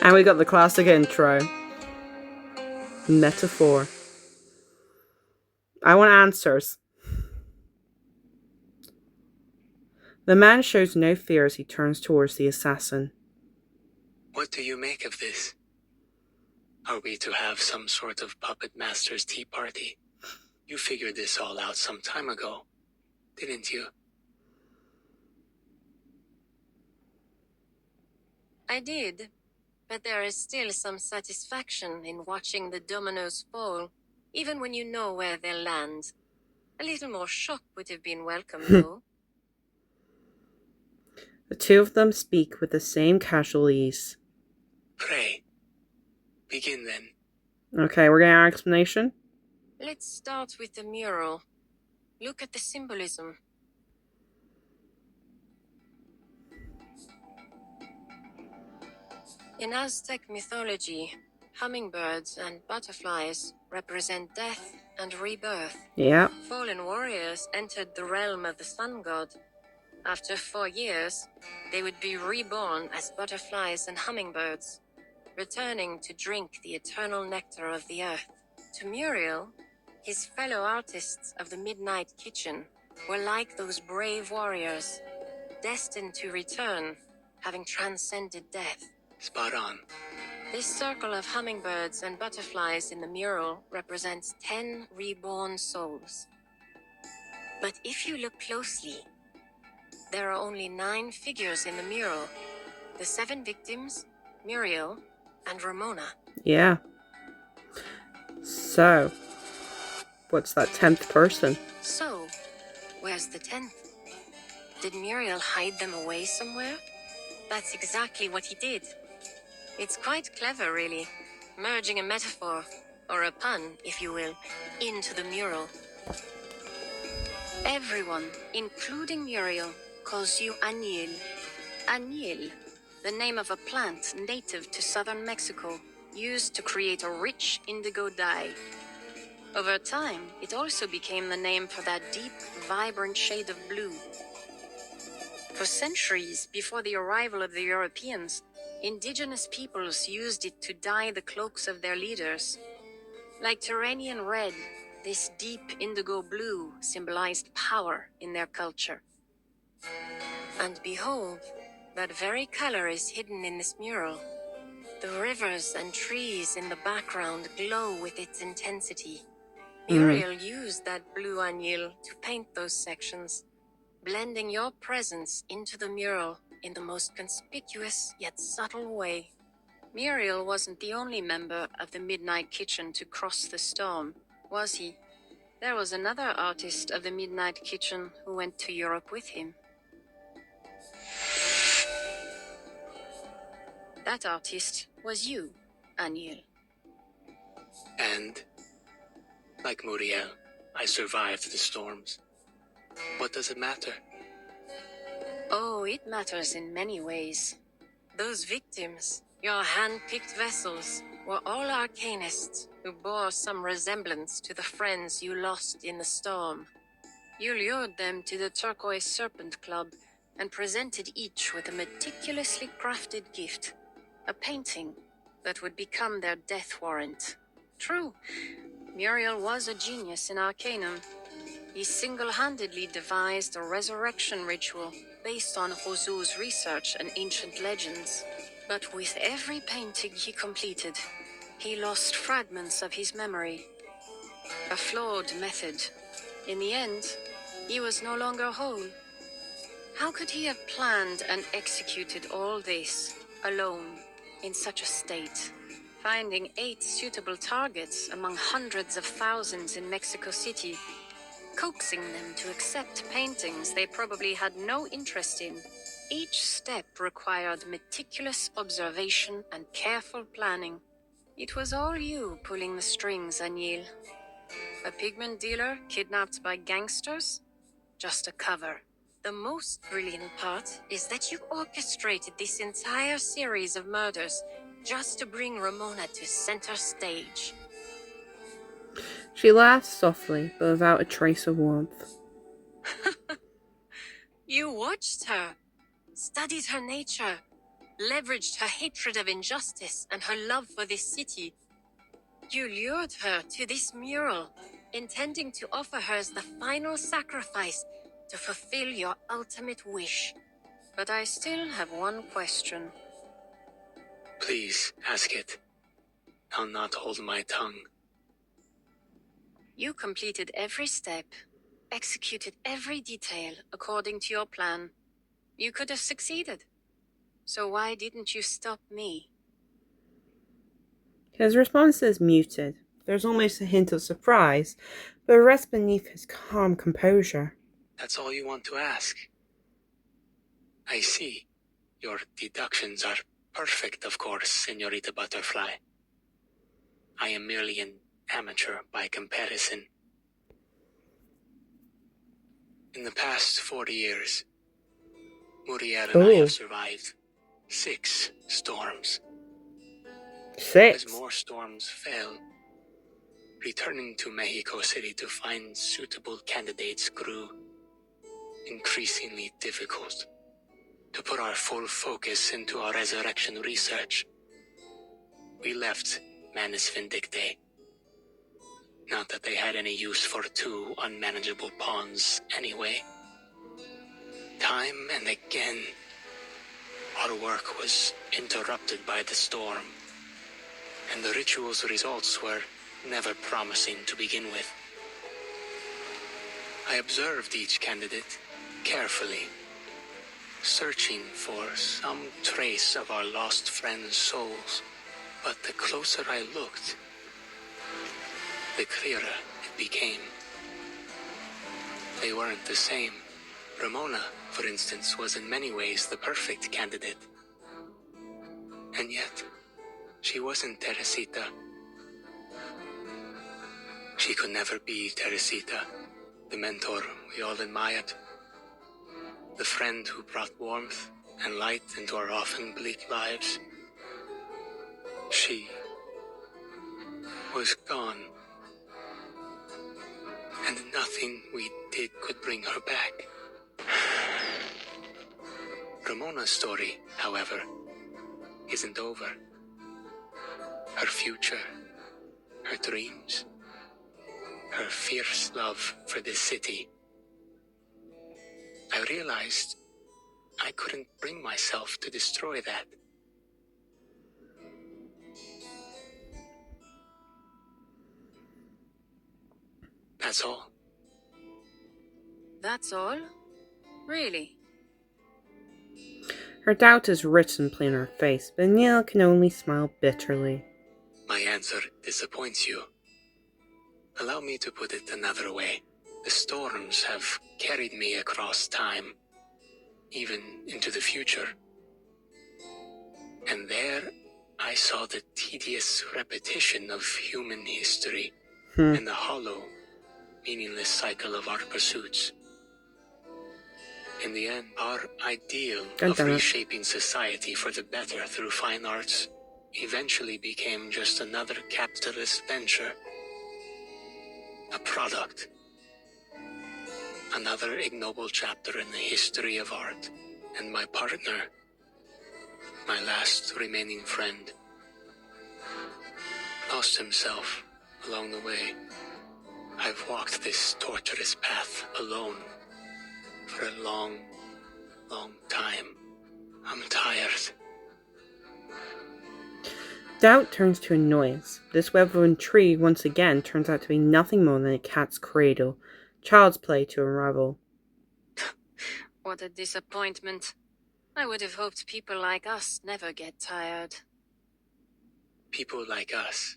And we got the classic intro. Metaphor. I want answers. The man shows no fear as he turns towards the assassin. What do you make of this? Are we to have some sort of puppet master's tea party? You figured this all out some time ago, didn't you? I did, but there is still some satisfaction in watching the dominoes fall, even when you know where they'll land. A little more shock would have been welcome, though. The two of them speak with the same casual ease. Pray. Begin then. Okay, we're getting our explanation. Let's start with the mural. Look at the symbolism. In Aztec mythology, hummingbirds and butterflies represent death and rebirth. Yeah. Fallen warriors entered the realm of the sun god. After 4 years, they would be reborn as butterflies and hummingbirds, returning to drink the eternal nectar of the earth. To Muriel, his fellow artists of the Midnight Kitchen were like those brave warriors, destined to return, having transcended death. Spot on. This circle of hummingbirds and butterflies in the mural represents 10 reborn souls. But if you look closely, there are only 9 figures in the mural. The 7 victims, Muriel, and Ramona. Yeah. So, what's that 10th person? So, where's the 10th? Did Muriel hide them away somewhere? That's exactly what he did. It's quite clever, really, merging a metaphor, or a pun, if you will, into the mural. Everyone, including Muriel, calls you Añil. Añil, the name of a plant native to southern Mexico, used to create a rich indigo dye. Over time, it also became the name for that deep, vibrant shade of blue. For centuries before the arrival of the Europeans, indigenous peoples used it to dye the cloaks of their leaders. Like Turanian red, this deep indigo blue symbolized power in their culture. And behold, that very color is hidden in this mural. The rivers and trees in the background glow with its intensity. Muriel used that blue añil to paint those sections, blending your presence into the mural in the most conspicuous yet subtle way. Muriel wasn't the only member of the Midnight Kitchen to cross the storm, was he? There was another artist of the Midnight Kitchen who went to Europe with him. That artist was you, Añil. And, like Muriel, I survived the storms. What does it matter? Oh, it matters in many ways. Those victims, your hand-picked vessels, were all arcanists who bore some resemblance to the friends you lost in the storm. You lured them to the Turquoise Serpent Club and presented each with a meticulously crafted gift, a painting that would become their death warrant. True, Muriel was a genius in Arcanum. He single-handedly devised a resurrection ritual based on Josu's research and ancient legends. But with every painting he completed, he lost fragments of his memory. A flawed method. In the end, he was no longer whole. How could he have planned and executed all this, alone, in such a state? Finding 8 suitable targets among hundreds of thousands in Mexico City, coaxing them to accept paintings they probably had no interest in. Each step required meticulous observation and careful planning. It was all you pulling the strings, Añil. A pigment dealer kidnapped by gangsters? Just a cover. The most brilliant part is that you orchestrated this entire series of murders just to bring Ramona to center stage. She laughs softly, but without a trace of warmth. You watched her, studied her nature, leveraged her hatred of injustice and her love for this city. You lured her to this mural, intending to offer her as the final sacrifice to fulfill your ultimate wish. But I still have one question. Please, ask it. I'll not hold my tongue. You completed every step, executed every detail according to your plan. You could have succeeded. So why didn't you stop me? His response is muted. There's almost a hint of surprise, but it rests beneath his calm composure. That's all you want to ask? I see. Your deductions are perfect, of course, Senorita Butterfly. I am merely an amateur by comparison. In the past 40 years, Muriel and I have survived 6 storms. 6. As more storms fell, returning to Mexico City to find suitable candidates grew increasingly difficult. To put our full focus into our resurrection research, we left Manus Vindicte. Not that they had any use for 2 unmanageable pawns anyway. Time and again, our work was interrupted by the storm, and the ritual's results were never promising to begin with. I observed each candidate carefully, searching for some trace of our lost friends' souls. But the closer I looked, the clearer it became. They weren't the same. Ramona, for instance, was in many ways the perfect candidate. And yet, she wasn't Teresita. She could never be Teresita, the mentor we all admired, the friend who brought warmth and light into our often bleak lives. She was gone, and nothing we did could bring her back. Ramona's story, however, isn't over. Her future, her dreams, her fierce love for this city. I realized I couldn't bring myself to destroy that. That's all. That's all? Really? Her doubt is written plain on her face, but Neil can only smile bitterly. My answer disappoints you. Allow me to put it another way. The storms have carried me across time, even into the future. And there I saw the tedious repetition of human history and the hollow, meaningless cycle of our pursuits. In the end, our ideal of reshaping society for the better through fine arts eventually became just another capitalist venture. A product. Another ignoble chapter in the history of art. And my partner, my last remaining friend, lost himself along the way. I've walked this torturous path alone for a long, long time. I'm tired. Doubt turns to annoyance. This web of intrigue once again turns out to be nothing more than a cat's cradle, child's play to unravel. What a disappointment. I would have hoped people like us never get tired. People like us.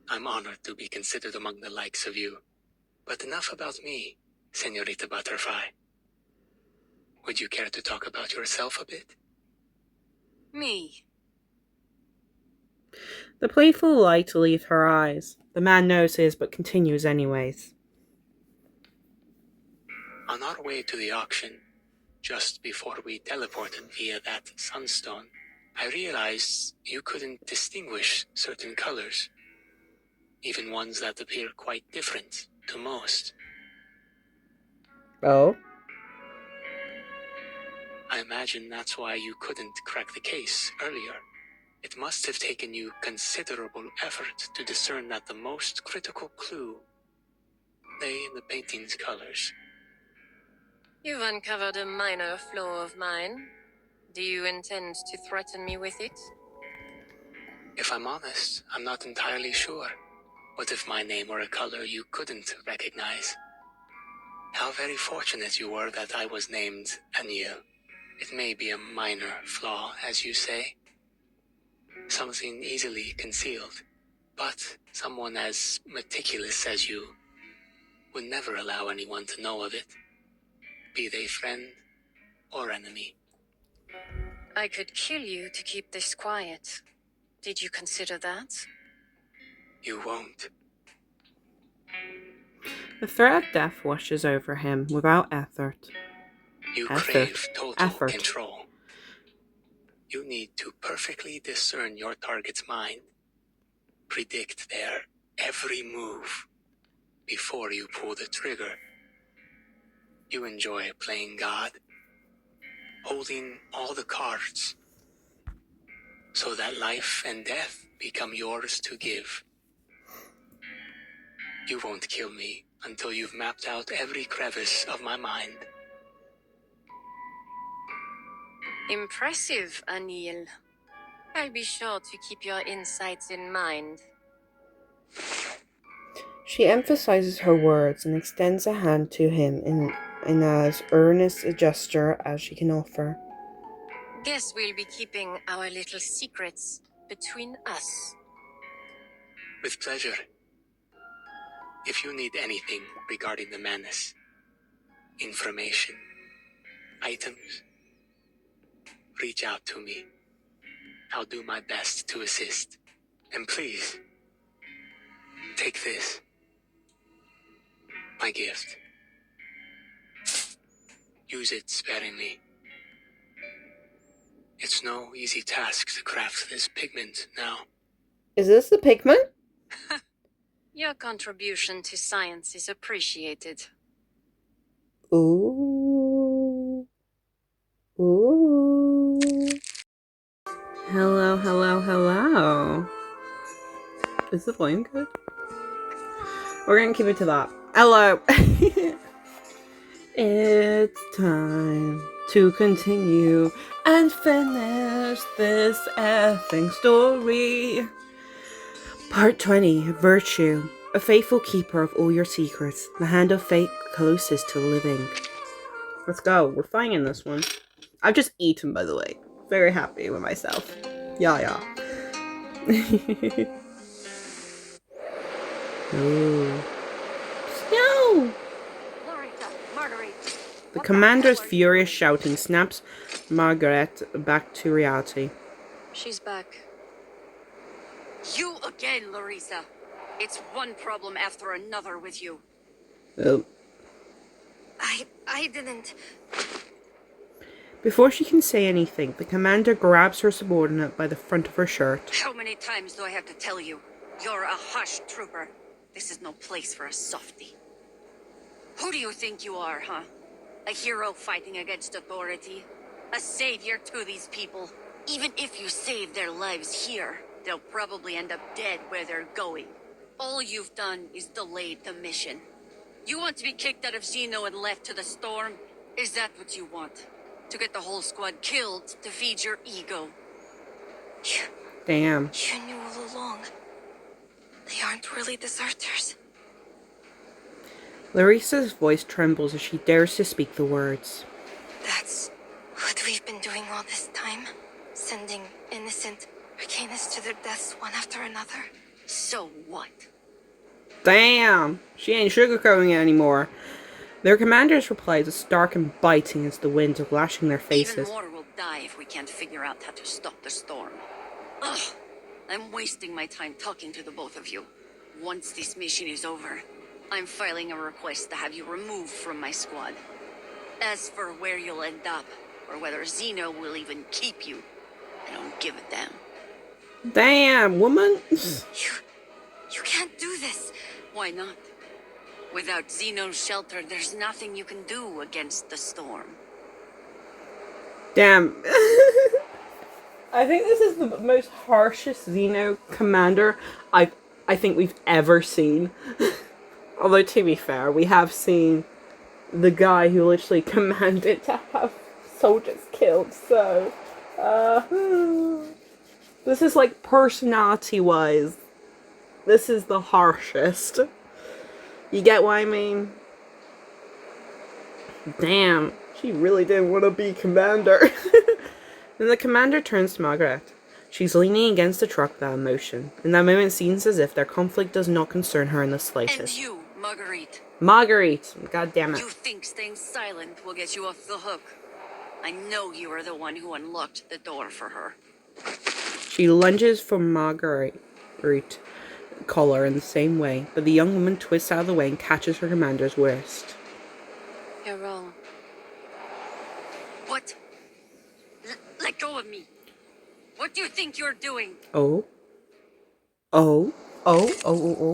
I'm honored to be considered among the likes of you. But enough about me, Senorita Butterfly. Would you care to talk about yourself a bit? Me? The playful light leaves her eyes. The man notices but continues anyways. On our way to the auction, just before we teleported via that sunstone, I realized you couldn't distinguish certain colors, even ones that appear quite different to most. Oh? I imagine that's why you couldn't crack the case earlier. It must have taken you considerable effort to discern that the most critical clue lay in the painting's colors. You've uncovered a minor flaw of mine. Do you intend to threaten me with it? If I'm honest, I'm not entirely sure. What if my name were a color you couldn't recognize? How very fortunate you were that I was named Anil. It may be a minor flaw, as you say. Something easily concealed. But someone as meticulous as you would never allow anyone to know of it, be they friend or enemy. I could kill you to keep this quiet. Did you consider that? You won't. The threat of death washes over him without effort. You Effort. crave total Effort. control. You need to perfectly discern your target's mind, predict their every move before you pull the trigger. You enjoy playing God, holding all the cards, so that life and death become yours to give. You won't kill me until you've mapped out every crevice of my mind. Impressive, Anil. I'll be sure to keep your insights in mind. She emphasizes her words and extends a hand to him in as earnest a gesture as she can offer. Guess we'll be keeping our little secrets between us. With pleasure. If you need anything regarding the menace, information, items, reach out to me. I'll do my best to assist. And please, take this. My gift. Use it sparingly. It's no easy task to craft this pigment now. Is this the pigment? Your contribution to science is appreciated. Ooh. Ooh. Hello, hello, hello. Is the volume good? We're gonna keep it to that. Hello. It's time to continue and finish this effing story. Part 20, Virtue. A faithful keeper of all your secrets. The hand of fate closest to the living. Let's go. We're finding this one. I've just eaten, by the way. Very happy with myself. Yeah. Ooh. Snow! The commander's furious shouting snaps Margaret back to reality. She's back. You again, Larissa. It's one problem after another with you. Oh. I didn't. Before she can say anything, the commander grabs her subordinate by the front of her shirt. How many times do I have to tell you? You're a hush trooper. This is no place for a softie. Who do you think you are, huh? A hero fighting against authority? A savior to these people? Even if you save their lives here, they'll probably end up dead where they're going. All you've done is delayed the mission. You want to be kicked out of Xeno and left to the storm? Is that what you want? To get the whole squad killed to feed your ego? Damn. You knew all along. They aren't really deserters. Larissa's voice trembles as she dares to speak the words. That's what we've been doing all this time. Sending innocent Arcanists to their deaths one after another. So what? Damn! She ain't sugarcoating it anymore. Their commander's replies are stark and biting as the winds are lashing their faces. Even more will die if we can't figure out how to stop the storm. Ugh! I'm wasting my time talking to the both of you. Once this mission is over, I'm filing a request to have you removed from my squad. As for where you'll end up, or whether Xeno will even keep you, I don't give a damn. Damn, woman! You can't do this. Why not? Without Xeno's shelter, there's nothing you can do against the storm. Damn. I think this is the most harshest Xeno commander I think we've ever seen. Although, to be fair, we have seen the guy who literally commanded to have soldiers killed, so... This is like personality-wise. This is the harshest. You get what I mean? Damn, she really didn't want to be commander. Then the commander turns to Margaret. She's leaning against the truck without emotion. In that moment, it seems as if their conflict does not concern her in the slightest. And you, Marguerite. Marguerite! God damn it. You think staying silent will get you off the hook? I know you are the one who unlocked the door for her. She lunges for Marguerite collar in the same way, but the young woman twists out of the way and catches her commander's wrist. You're wrong. What? Let go of me. What do you think you're doing? Oh,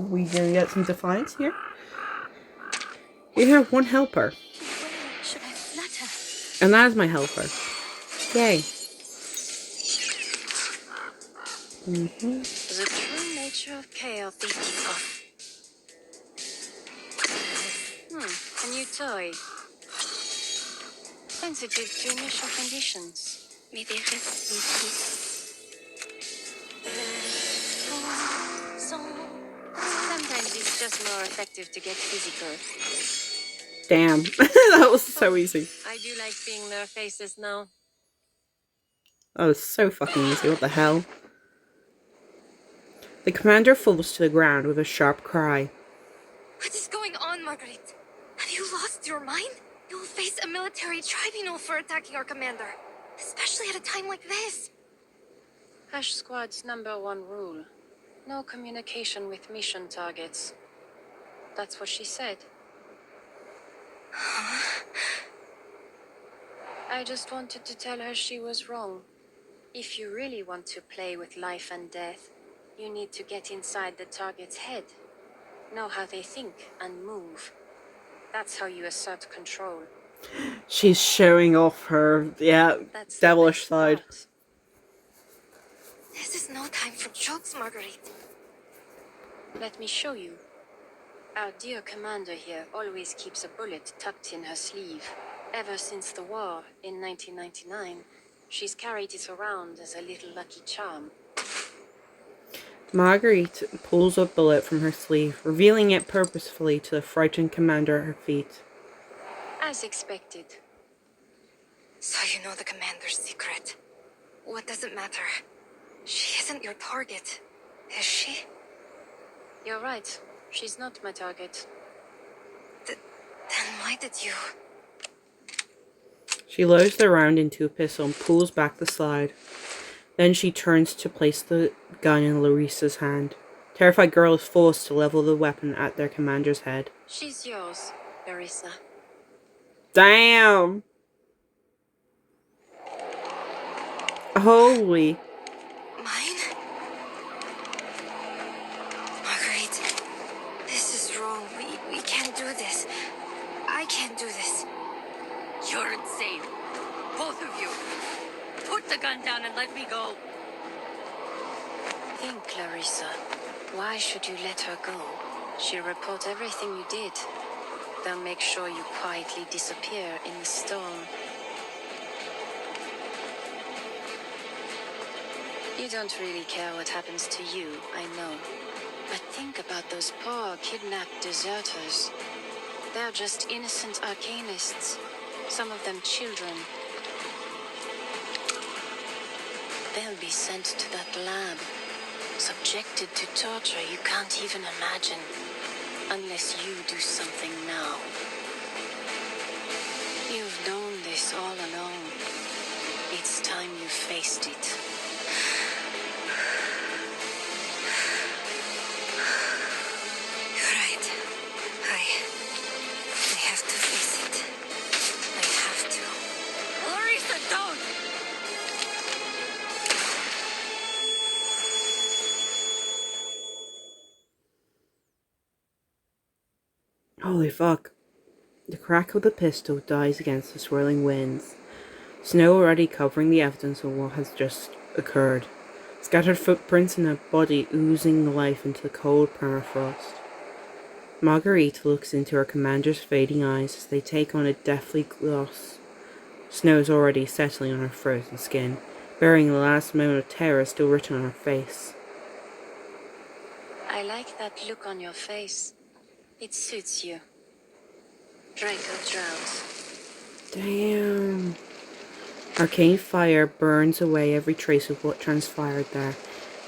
we gonna get some defiance here? You have one helper. Should I let her? And that is my helper. Yay. The true nature of chaos. A new toy. Sensitive to initial conditions. May they rest in peace. Sometimes it's just more effective to get physical. Damn. That was so easy. I do like seeing their faces now. That was so fucking easy. What the hell? The commander falls to the ground with a sharp cry. What is going on, Marguerite? Have you lost your mind? You will face a military tribunal for attacking our commander. Especially at a time like this. Hash Squad's #1 rule. No communication with mission targets. That's what she said. I just wanted to tell her she was wrong. If you really want to play with life and death, you need to get inside the target's head. Know how they think and move. That's how you assert control. She's showing off her, That's the devilish best side. part. This is no time for jokes, Marguerite. Let me show you. Our dear commander here always keeps a bullet tucked in her sleeve. Ever since the war in 1999, she's carried it around as a little lucky charm. Marguerite pulls a bullet from her sleeve, revealing it purposefully to the frightened commander at her feet. As expected. So you know the commander's secret. What does it matter? She isn't your target, is she? You're right. She's not my target. Then why did you... She lowers the round into a pistol and pulls back the slide. Then she turns to place the gun in Larissa's hand. Terrified girl is forced to level the weapon at their commander's head. She's yours, Larissa. Damn! Holy. Mine? Marguerite, this is wrong. We can't do this. I can't do this. You're insane. Both of you. Put the gun down and let me go. Think, Larissa. Why should you let her go? She'll report everything you did. They'll make sure you quietly disappear in the storm. You don't really care what happens to you, I know. But think about those poor kidnapped deserters. They're just innocent arcanists. Some of them children. They'll be sent to that lab. Subjected to torture you can't even imagine. Unless you do something now. You've known this all along. It's time you faced it. You're right. I have to face it. I have to. Larissa, don't! Holy fuck. The crack of the pistol dies against the swirling winds. Snow already covering the evidence of what has just occurred. Scattered footprints and a body oozing life into the cold permafrost. Marguerite looks into her commander's fading eyes as they take on a deathly gloss. Snow is already settling on her frozen skin, bearing the last moment of terror still written on her face. I like that look on your face. It suits you. Draco drowns. Damn. Arcane fire burns away every trace of what transpired there,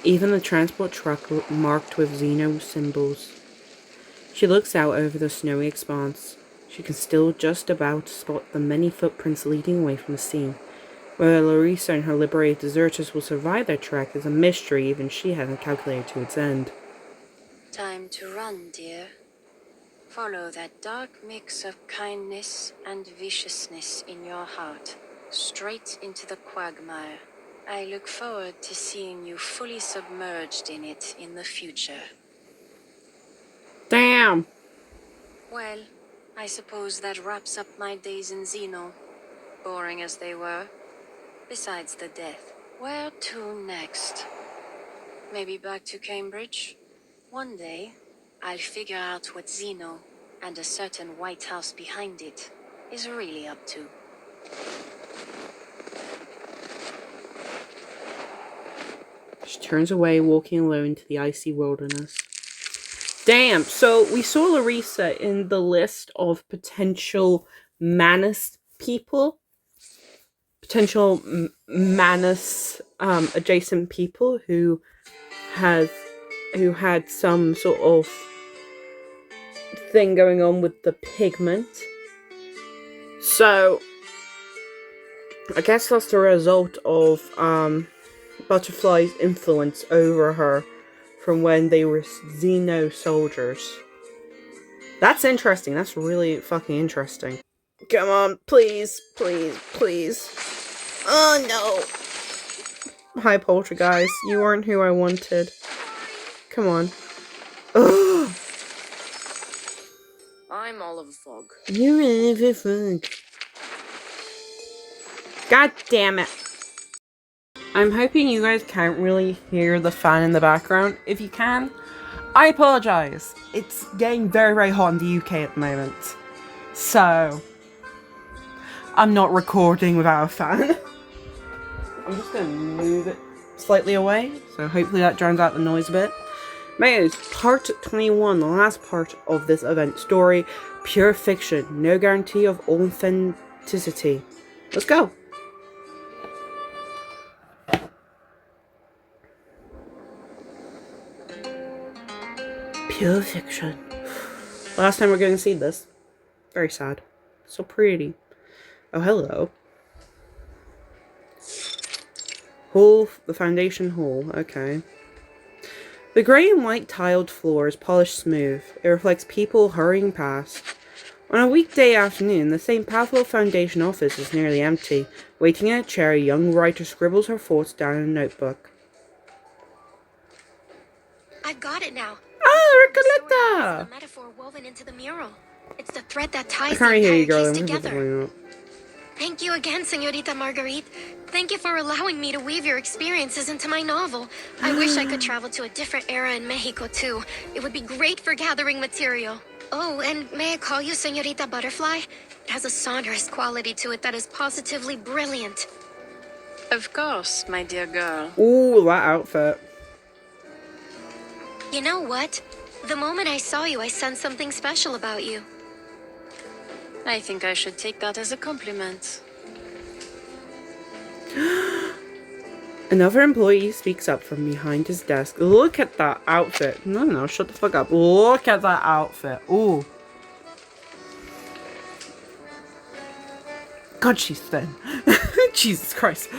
even the transport truck marked with Xeno symbols. She looks out over the snowy expanse. She can still just about spot the many footprints leading away from the scene. Whether Larissa and her liberated deserters will survive their trek is a mystery even she hasn't calculated to its end. Time to run, dear. Follow that dark mix of kindness and viciousness in your heart, straight into the quagmire. I look forward to seeing you fully submerged in it in the future. Damn! Well, I suppose that wraps up my days in Xeno. Boring as they were. Besides the death. Where to next? Maybe back to Cambridge? One day, I'll figure out what Xeno, and a certain White House behind it, is really up to. She turns away, walking alone into the icy wilderness. Damn, so we saw Larissa in the list of potential Manus people. Potential Manus adjacent people who had some sort of thing going on with the pigment. So I guess that's the result of Butterfly's influence over her from when they were Xeno soldiers. That's interesting. That's really fucking interesting. Come on, please, please, please. Oh no. Hi, Poltergeist. You weren't who I wanted. Come on. Ugh. I'm Oliver Fogg. You're Oliver Fogg. God damn it. I'm hoping you guys can't really hear the fan in the background. If you can, I apologize. It's getting very, very hot in the UK at the moment. So, I'm not recording without a fan. I'm just going to move it slightly away. So hopefully that drowns out the noise a bit. Mayos, part 21, the last part of this event story. Pure fiction. No guarantee of authenticity. Let's go. Pure fiction. Last time we're going to see this. Very sad. So pretty. Oh, hello. Hall, the foundation hall. Okay. The grey and white tiled floor is polished smooth. It reflects people hurrying past. On a weekday afternoon, the St. Pathwell Foundation office is nearly empty. Waiting in a chair, a young writer scribbles her thoughts down in a notebook. I've got it now. Oh, The Recoleta! metaphor woven into the mural. It's the thread that I ties can't the hear you, entire girl. piece I'm together. Thank you again, Señorita Marguerite. Thank you for allowing me to weave your experiences into my novel. I wish I could travel to a different era in Mexico, too. It would be great for gathering material. Oh, and may I call you Señorita Butterfly? It has a sonorous quality to it that is positively brilliant. Of course, my dear girl. Ooh, that outfit. You know what? The moment I saw you, I sensed something special about you. I think I should take that as a compliment. Another employee speaks up from behind his desk. Look at that outfit. No, shut the fuck up. Look at that outfit. Ooh. God, she's thin. Jesus Christ.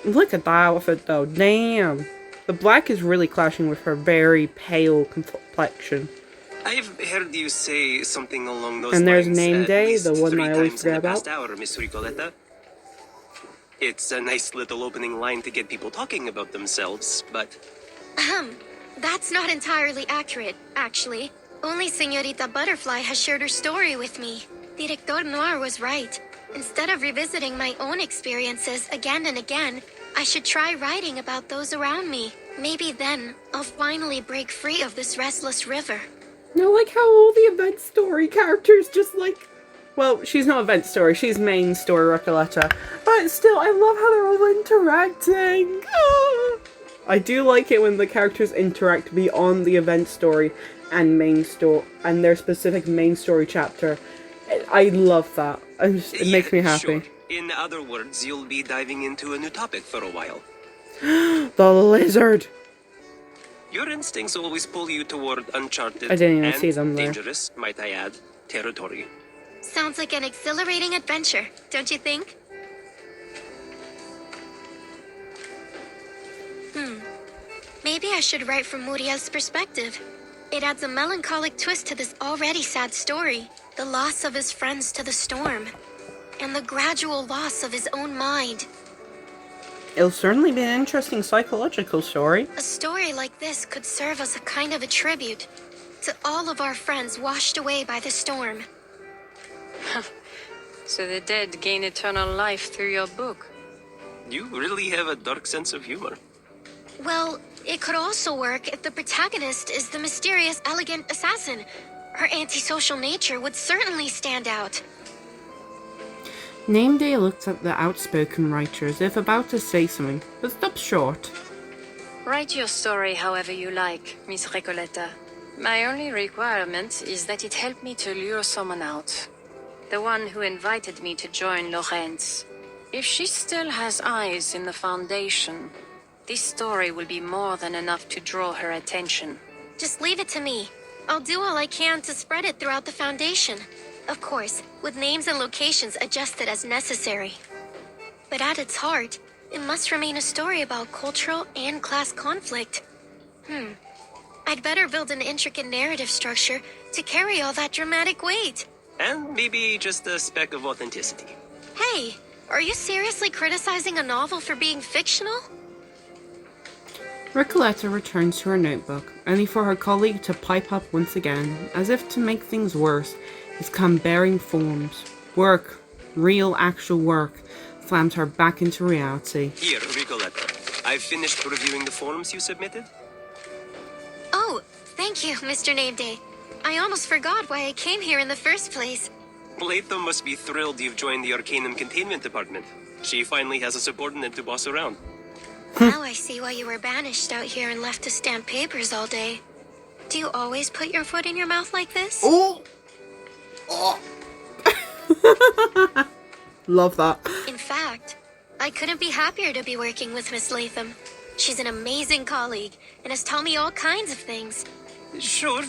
Look at that outfit, though. Damn. The black is really clashing with her very pale complexion. I've heard you say something along those And there's lines Name at Day, least the one 3 I always times in the forget past about. hour, Miss Ricoleta. It's a nice little opening line to get people talking about themselves, but... That's not entirely accurate, actually. Only Señorita Butterfly has shared her story with me. Director Noir was right. Instead of revisiting my own experiences again and again, I should try writing about those around me. Maybe then, I'll finally break free of this restless river. No, like how all the event story characters just like. Well, she's not event story, she's main story, Recoletta. But still, I love how they're all interacting. Ah! I do like it when the characters interact beyond the event story and main story and their specific main story chapter. I love that. It makes me happy. Sure. In other words, you'll be diving into a new topic for a while. The lizard. Your instincts always pull you toward uncharted I didn't even and see them there. dangerous, might I add, territory. Sounds like an exhilarating adventure, don't you think? Maybe I should write from Muriel's perspective. It adds a melancholic twist to this already sad story. The loss of his friends to the storm, and the gradual loss of his own mind. It'll certainly be an interesting psychological story. A story like this could serve as a kind of a tribute to all of our friends washed away by the storm. So the dead gain eternal life through your book. You really have a dark sense of humor. Well, it could also work if the protagonist is the mysterious, elegant assassin. Her antisocial nature would certainly stand out. Nameday looks at the outspoken writer as if about to say something, but stops short. Write your story however you like, Miss Recoleta. My only requirement is that it help me to lure someone out. The one who invited me to join Lorenz. If she still has eyes in the Foundation, this story will be more than enough to draw her attention. Just leave it to me. I'll do all I can to spread it throughout the Foundation. Of course, with names and locations adjusted as necessary. But at its heart, it must remain a story about cultural and class conflict. I'd better build an intricate narrative structure to carry all that dramatic weight. And maybe just a speck of authenticity. Hey, are you seriously criticizing a novel for being fictional? Recoleta returns to her notebook, only for her colleague to pipe up once again, as if to make things worse. He's come bearing forms. Work, real actual work, slams her back into reality. Here, Ricoletta. I've finished reviewing the forms you submitted. Oh, thank you, Mr. Nameday. I almost forgot why I came here in the first place. Latham must be thrilled you've joined the Arcanum Containment Department. She finally has a subordinate to boss around. Now I see why you were banished out here and left to stamp papers all day. Do you always put your foot in your mouth like this? Oh! Love that. In fact, I couldn't be happier to be working with Miss Latham. She's an amazing colleague and has taught me all kinds of things. Sure,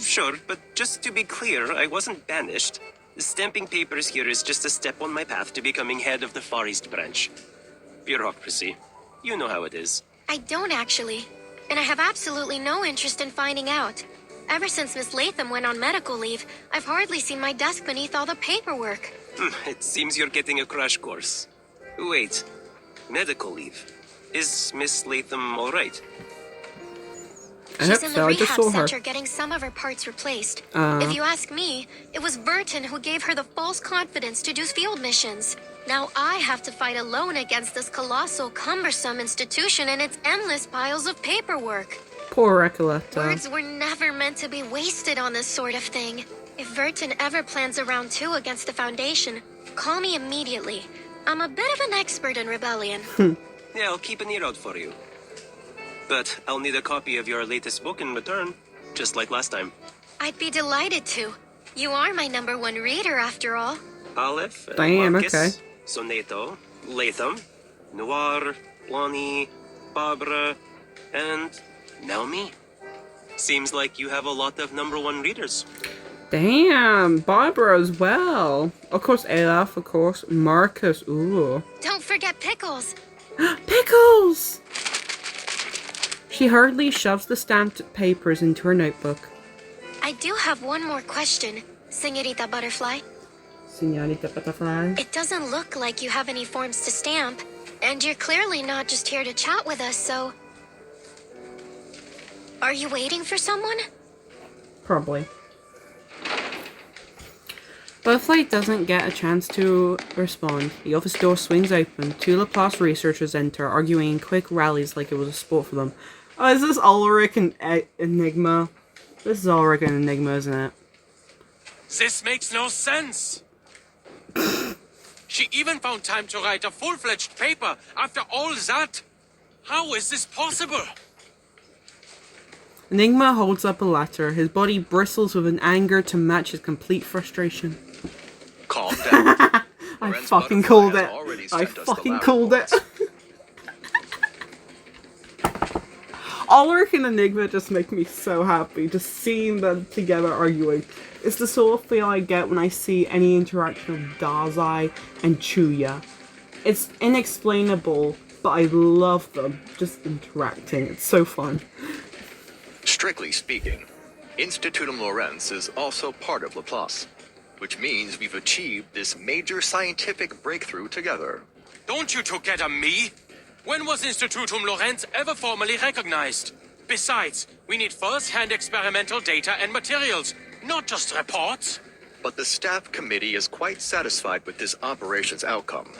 but just to be clear, I wasn't banished. Stamping papers here is just a step on my path to becoming head of the Far East branch. Bureaucracy. You know how it is. I don't actually, and I have absolutely no interest in finding out. Ever since Miss Latham went on medical leave, I've hardly seen my desk beneath all the paperwork. It seems you're getting a crash course. Wait, medical leave. Is Miss Latham all right? She's in the rehab center getting some of her parts replaced. If you ask me, it was Burton who gave her the false confidence to do field missions. Now I have to fight alone against this colossal, cumbersome institution and its endless piles of paperwork. Poor Recoleta. Words were never meant to be wasted on this sort of thing. If Burton ever plans a round 2 against the Foundation, call me immediately. I'm a bit of an expert in rebellion. Yeah, I'll keep an ear out for you. But I'll need a copy of your latest book in return, just like last time. I'd be delighted to. You are my #1 reader, after all. Aleph, Damn, Marcus, okay. Soneto, Latham, Noir, Lonnie, Barbara, and now me. Seems like you have a lot of #1 readers. Damn, Barbara as well. Of course, Olaf, of course. Marcus, ooh. Don't forget Pickles. Pickles! She hurriedly shoves the stamped papers into her notebook. I do have one more question, Senorita Butterfly. Senorita Butterfly. It doesn't look like you have any forms to stamp, and you're clearly not just here to chat with us, so... Are you waiting for someone? Probably. Butterfly doesn't get a chance to respond. The office door swings open. 2 Laplace researchers enter, arguing in quick rallies like it was a sport for them. Oh, is this Ulrich and Enigma? This is all like an enigma, isn't it? This makes no sense. She even found time to write a full-fledged paper after all that. How is this possible? Enigma holds up a letter. His body bristles with an anger to match his complete frustration. Calm down. I Lorenz fucking Butterfly called has it. already I sent us the fucking lab called it. reports. Ulrich and Enigma just make me so happy. Just seeing them together arguing. It's the sort of feel I get when I see any interaction of Dazai and Chuya. It's inexplainable, but I love them just interacting. It's so fun. Strictly speaking, Institutum Lorenz is also part of Laplace, which means we've achieved this major scientific breakthrough together. Don't you two get a me? When was Institutum Lorenz ever formally recognized? Besides, we need first-hand experimental data and materials, not just reports. But the staff committee is quite satisfied with this operation's outcome.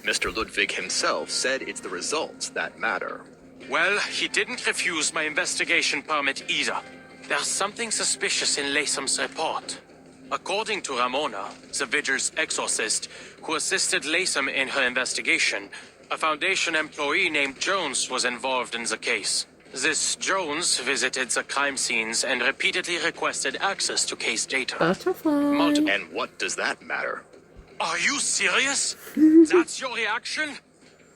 Mr. Ludwig himself said it's the results that matter. Well, he didn't refuse my investigation permit either. There's something suspicious in Lasom's report. According to Ramona, the Vigil's exorcist, who assisted Lasom in her investigation, a Foundation employee named Jones was involved in the case. This Jones visited the crime scenes and repeatedly requested access to case data. Butterfly. And what does that matter? Are you serious? That's your reaction?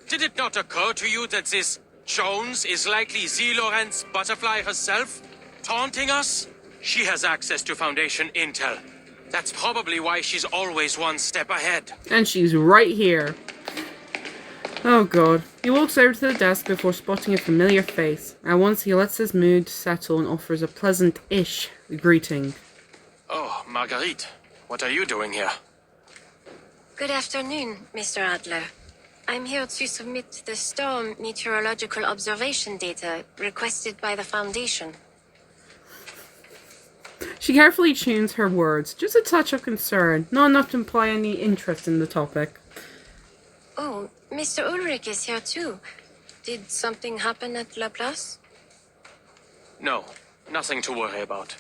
Did it not occur to you that this Jones is likely Z. Lorenz Butterfly herself, taunting us? She has access to Foundation intel. That's probably why she's always one step ahead. And she's right here. Oh god. He walks over to the desk before spotting a familiar face. At once he lets his mood settle and offers a pleasant-ish greeting. Oh, Marguerite, what are you doing here? Good afternoon, Mr. Adler. I'm here to submit the storm meteorological observation data requested by the Foundation. She carefully tunes her words, just a touch of concern, not enough to imply any interest in the topic. Oh, Mr. Ulrich is here too. Did something happen at Laplace? No, nothing to worry about.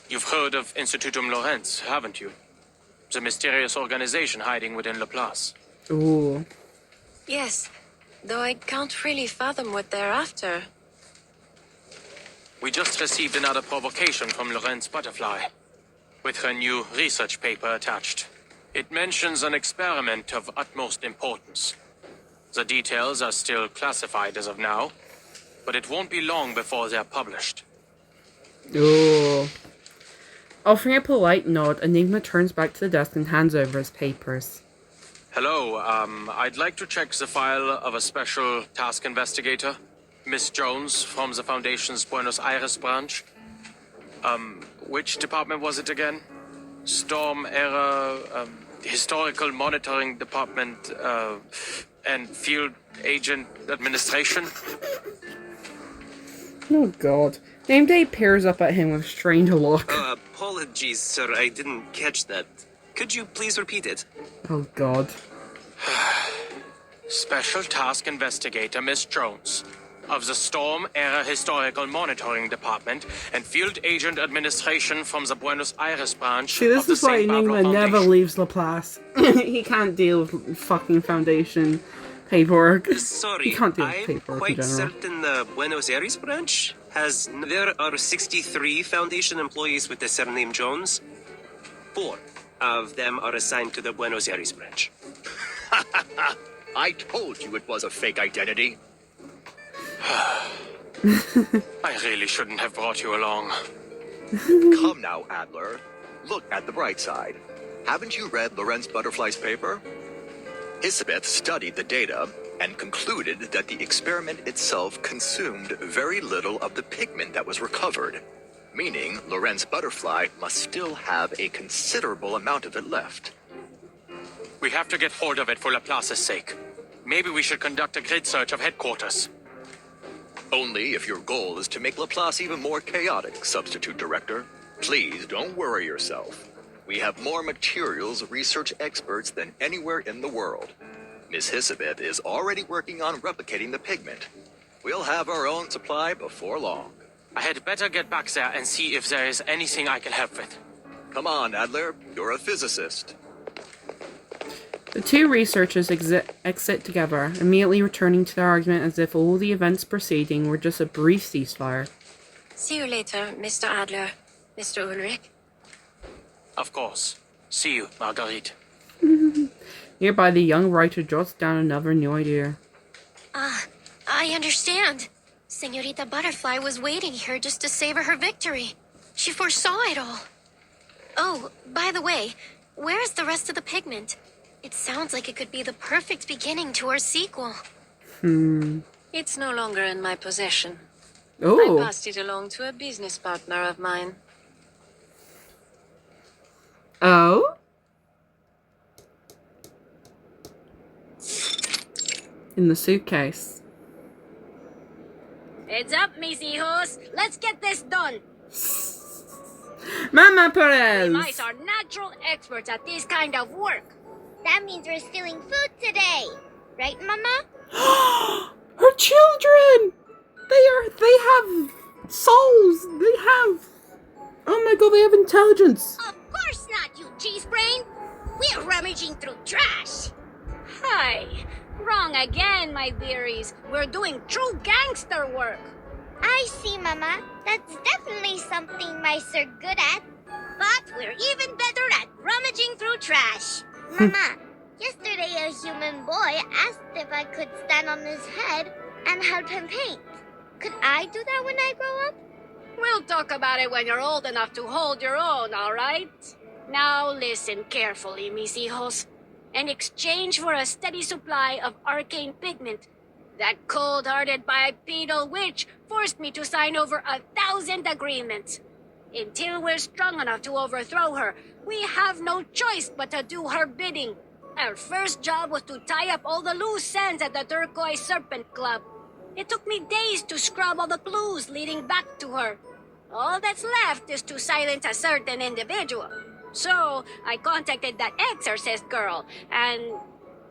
You've heard of Institutum Lorenz, haven't you? The mysterious organization hiding within Laplace. Ooh. Yes, though I can't really fathom what they're after. We just received another provocation from Lorenz Butterfly, with her new research paper attached. It mentions an experiment of utmost importance. The details are still classified as of now, but it won't be long before they're published. Ooh. Offering a polite nod, Enigma turns back to the desk and hands over his papers. Hello, I'd like to check the file of a special task investigator, Miss Jones from the Foundation's Buenos Aires branch. Which department was it again? Storm Era, Historical Monitoring Department, and Field Agent Administration? Oh god. Name Day peers up at him with a strained look. Apologies, sir, I didn't catch that. Could you please repeat it? Oh god. Special Task Investigator Miss Jones of the Storm Era Historical Monitoring Department and Field Agent Administration from the Buenos Aires branch. See, this of the is why St. Pablo Enigma never Foundation. leaves Laplace. He can't deal with fucking Foundation paperwork. Sorry, He can't deal with I'm paperwork in quite general. certain the Buenos Aires branch has... There are 63 Foundation employees with the surname Jones. 4 of them are assigned to the Buenos Aires branch. I told you it was a fake identity. I really shouldn't have brought you along. Come now, Adler. Look at the bright side. Haven't you read Lorenz Butterfly's paper? Isabeth studied the data and concluded that the experiment itself consumed very little of the pigment that was recovered, meaning Lorenz Butterfly must still have a considerable amount of it left. We have to get hold of it for Laplace's sake. Maybe we should conduct a grid search of headquarters. Only if your goal is to make Laplace even more chaotic, Substitute Director. Please don't worry yourself. We have more materials research experts than anywhere in the world. Miss Hisabeth is already working on replicating the pigment. We'll have our own supply before long. I had better get back there and see if there is anything I can help with. Come on, Adler. You're a physicist. The two researchers exit together, immediately returning to their argument as if all the events preceding were just a brief ceasefire. See you later, Mr. Adler, Mr. Ulrich. Of course. See you, Marguerite. Nearby, the young writer jots down another new idea. I understand. Senorita Butterfly was waiting here just to savor her victory. She foresaw it all. Oh, by the way, where's the rest of the pigment? It sounds like it could be the perfect beginning to our sequel. It's no longer in my possession. I Oh, passed it along to a business partner of mine. oh? In the suitcase. Heads up, mis hijos. Let's get this done. Mama We Perez! mice are natural experts at this kind of work. That means we're stealing food today. Right, Mama? Her children! They have souls! They have... Oh my god, they have intelligence! Of course not, you cheese brain. We're rummaging through trash. Hi. Wrong again, my dearies. We're doing true gangster work. I see, Mama. That's definitely something mice are good at. But we're even better at rummaging through trash. Mama, yesterday a human boy asked if I could stand on his head and help him paint. Could I do that when I grow up? We'll talk about it when you're old enough to hold your own, all right? Now listen carefully, mis hijos. In exchange for a steady supply of arcane pigment, that cold-hearted bipedal witch forced me to sign over 1,000 agreements. Until we're strong enough to overthrow her, we have no choice but to do her bidding. Our first job was to tie up all the loose ends at the Turquoise Serpent Club. It took me days to scrub all the clues leading back to her. All that's left is to silence a certain individual. So, I contacted that exorcist girl, and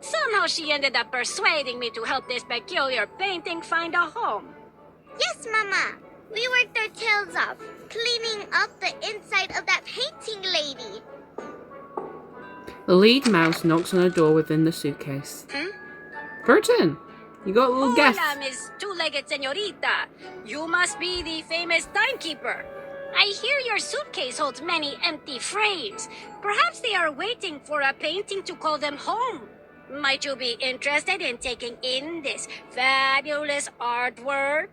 somehow she ended up persuading me to help this peculiar painting find a home. Yes, Mama. We worked our tails off, cleaning up the inside of that painting lady. The lead mouse knocks on a door within the suitcase. Burton, you got a little guest. Hola, Miss Two-Legged Senorita. You must be the famous timekeeper. I hear your suitcase holds many empty frames. Perhaps they are waiting for a painting to call them home. Might you be interested in taking in this fabulous artwork?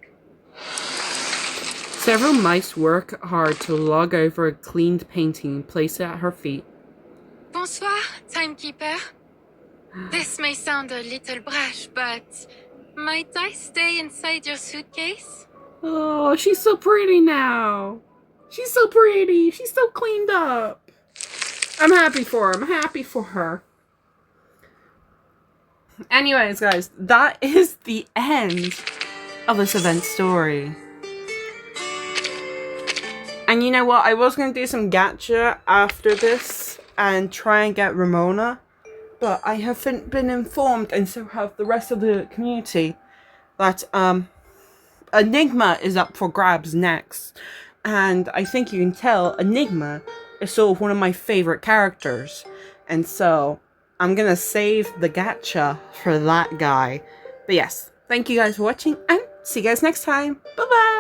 Several mice work hard to lug over a cleaned painting and place it at her feet. Bonsoir, timekeeper. This may sound a little brash, but might I stay inside your suitcase? Oh, she's so pretty now. She's so pretty. She's so cleaned up. I'm happy for her. I'm happy for her. Anyways, guys, that is the end of this event story. And you know what? I was going to do some gacha after this and try and get Ramona. But I haven't been informed, and so have the rest of the community, that Enigma is up for grabs next. And I think you can tell Enigma is sort of one of my favorite characters. And so I'm going to save the gacha for that guy. But yes, thank you guys for watching, and see you guys next time. Bye-bye!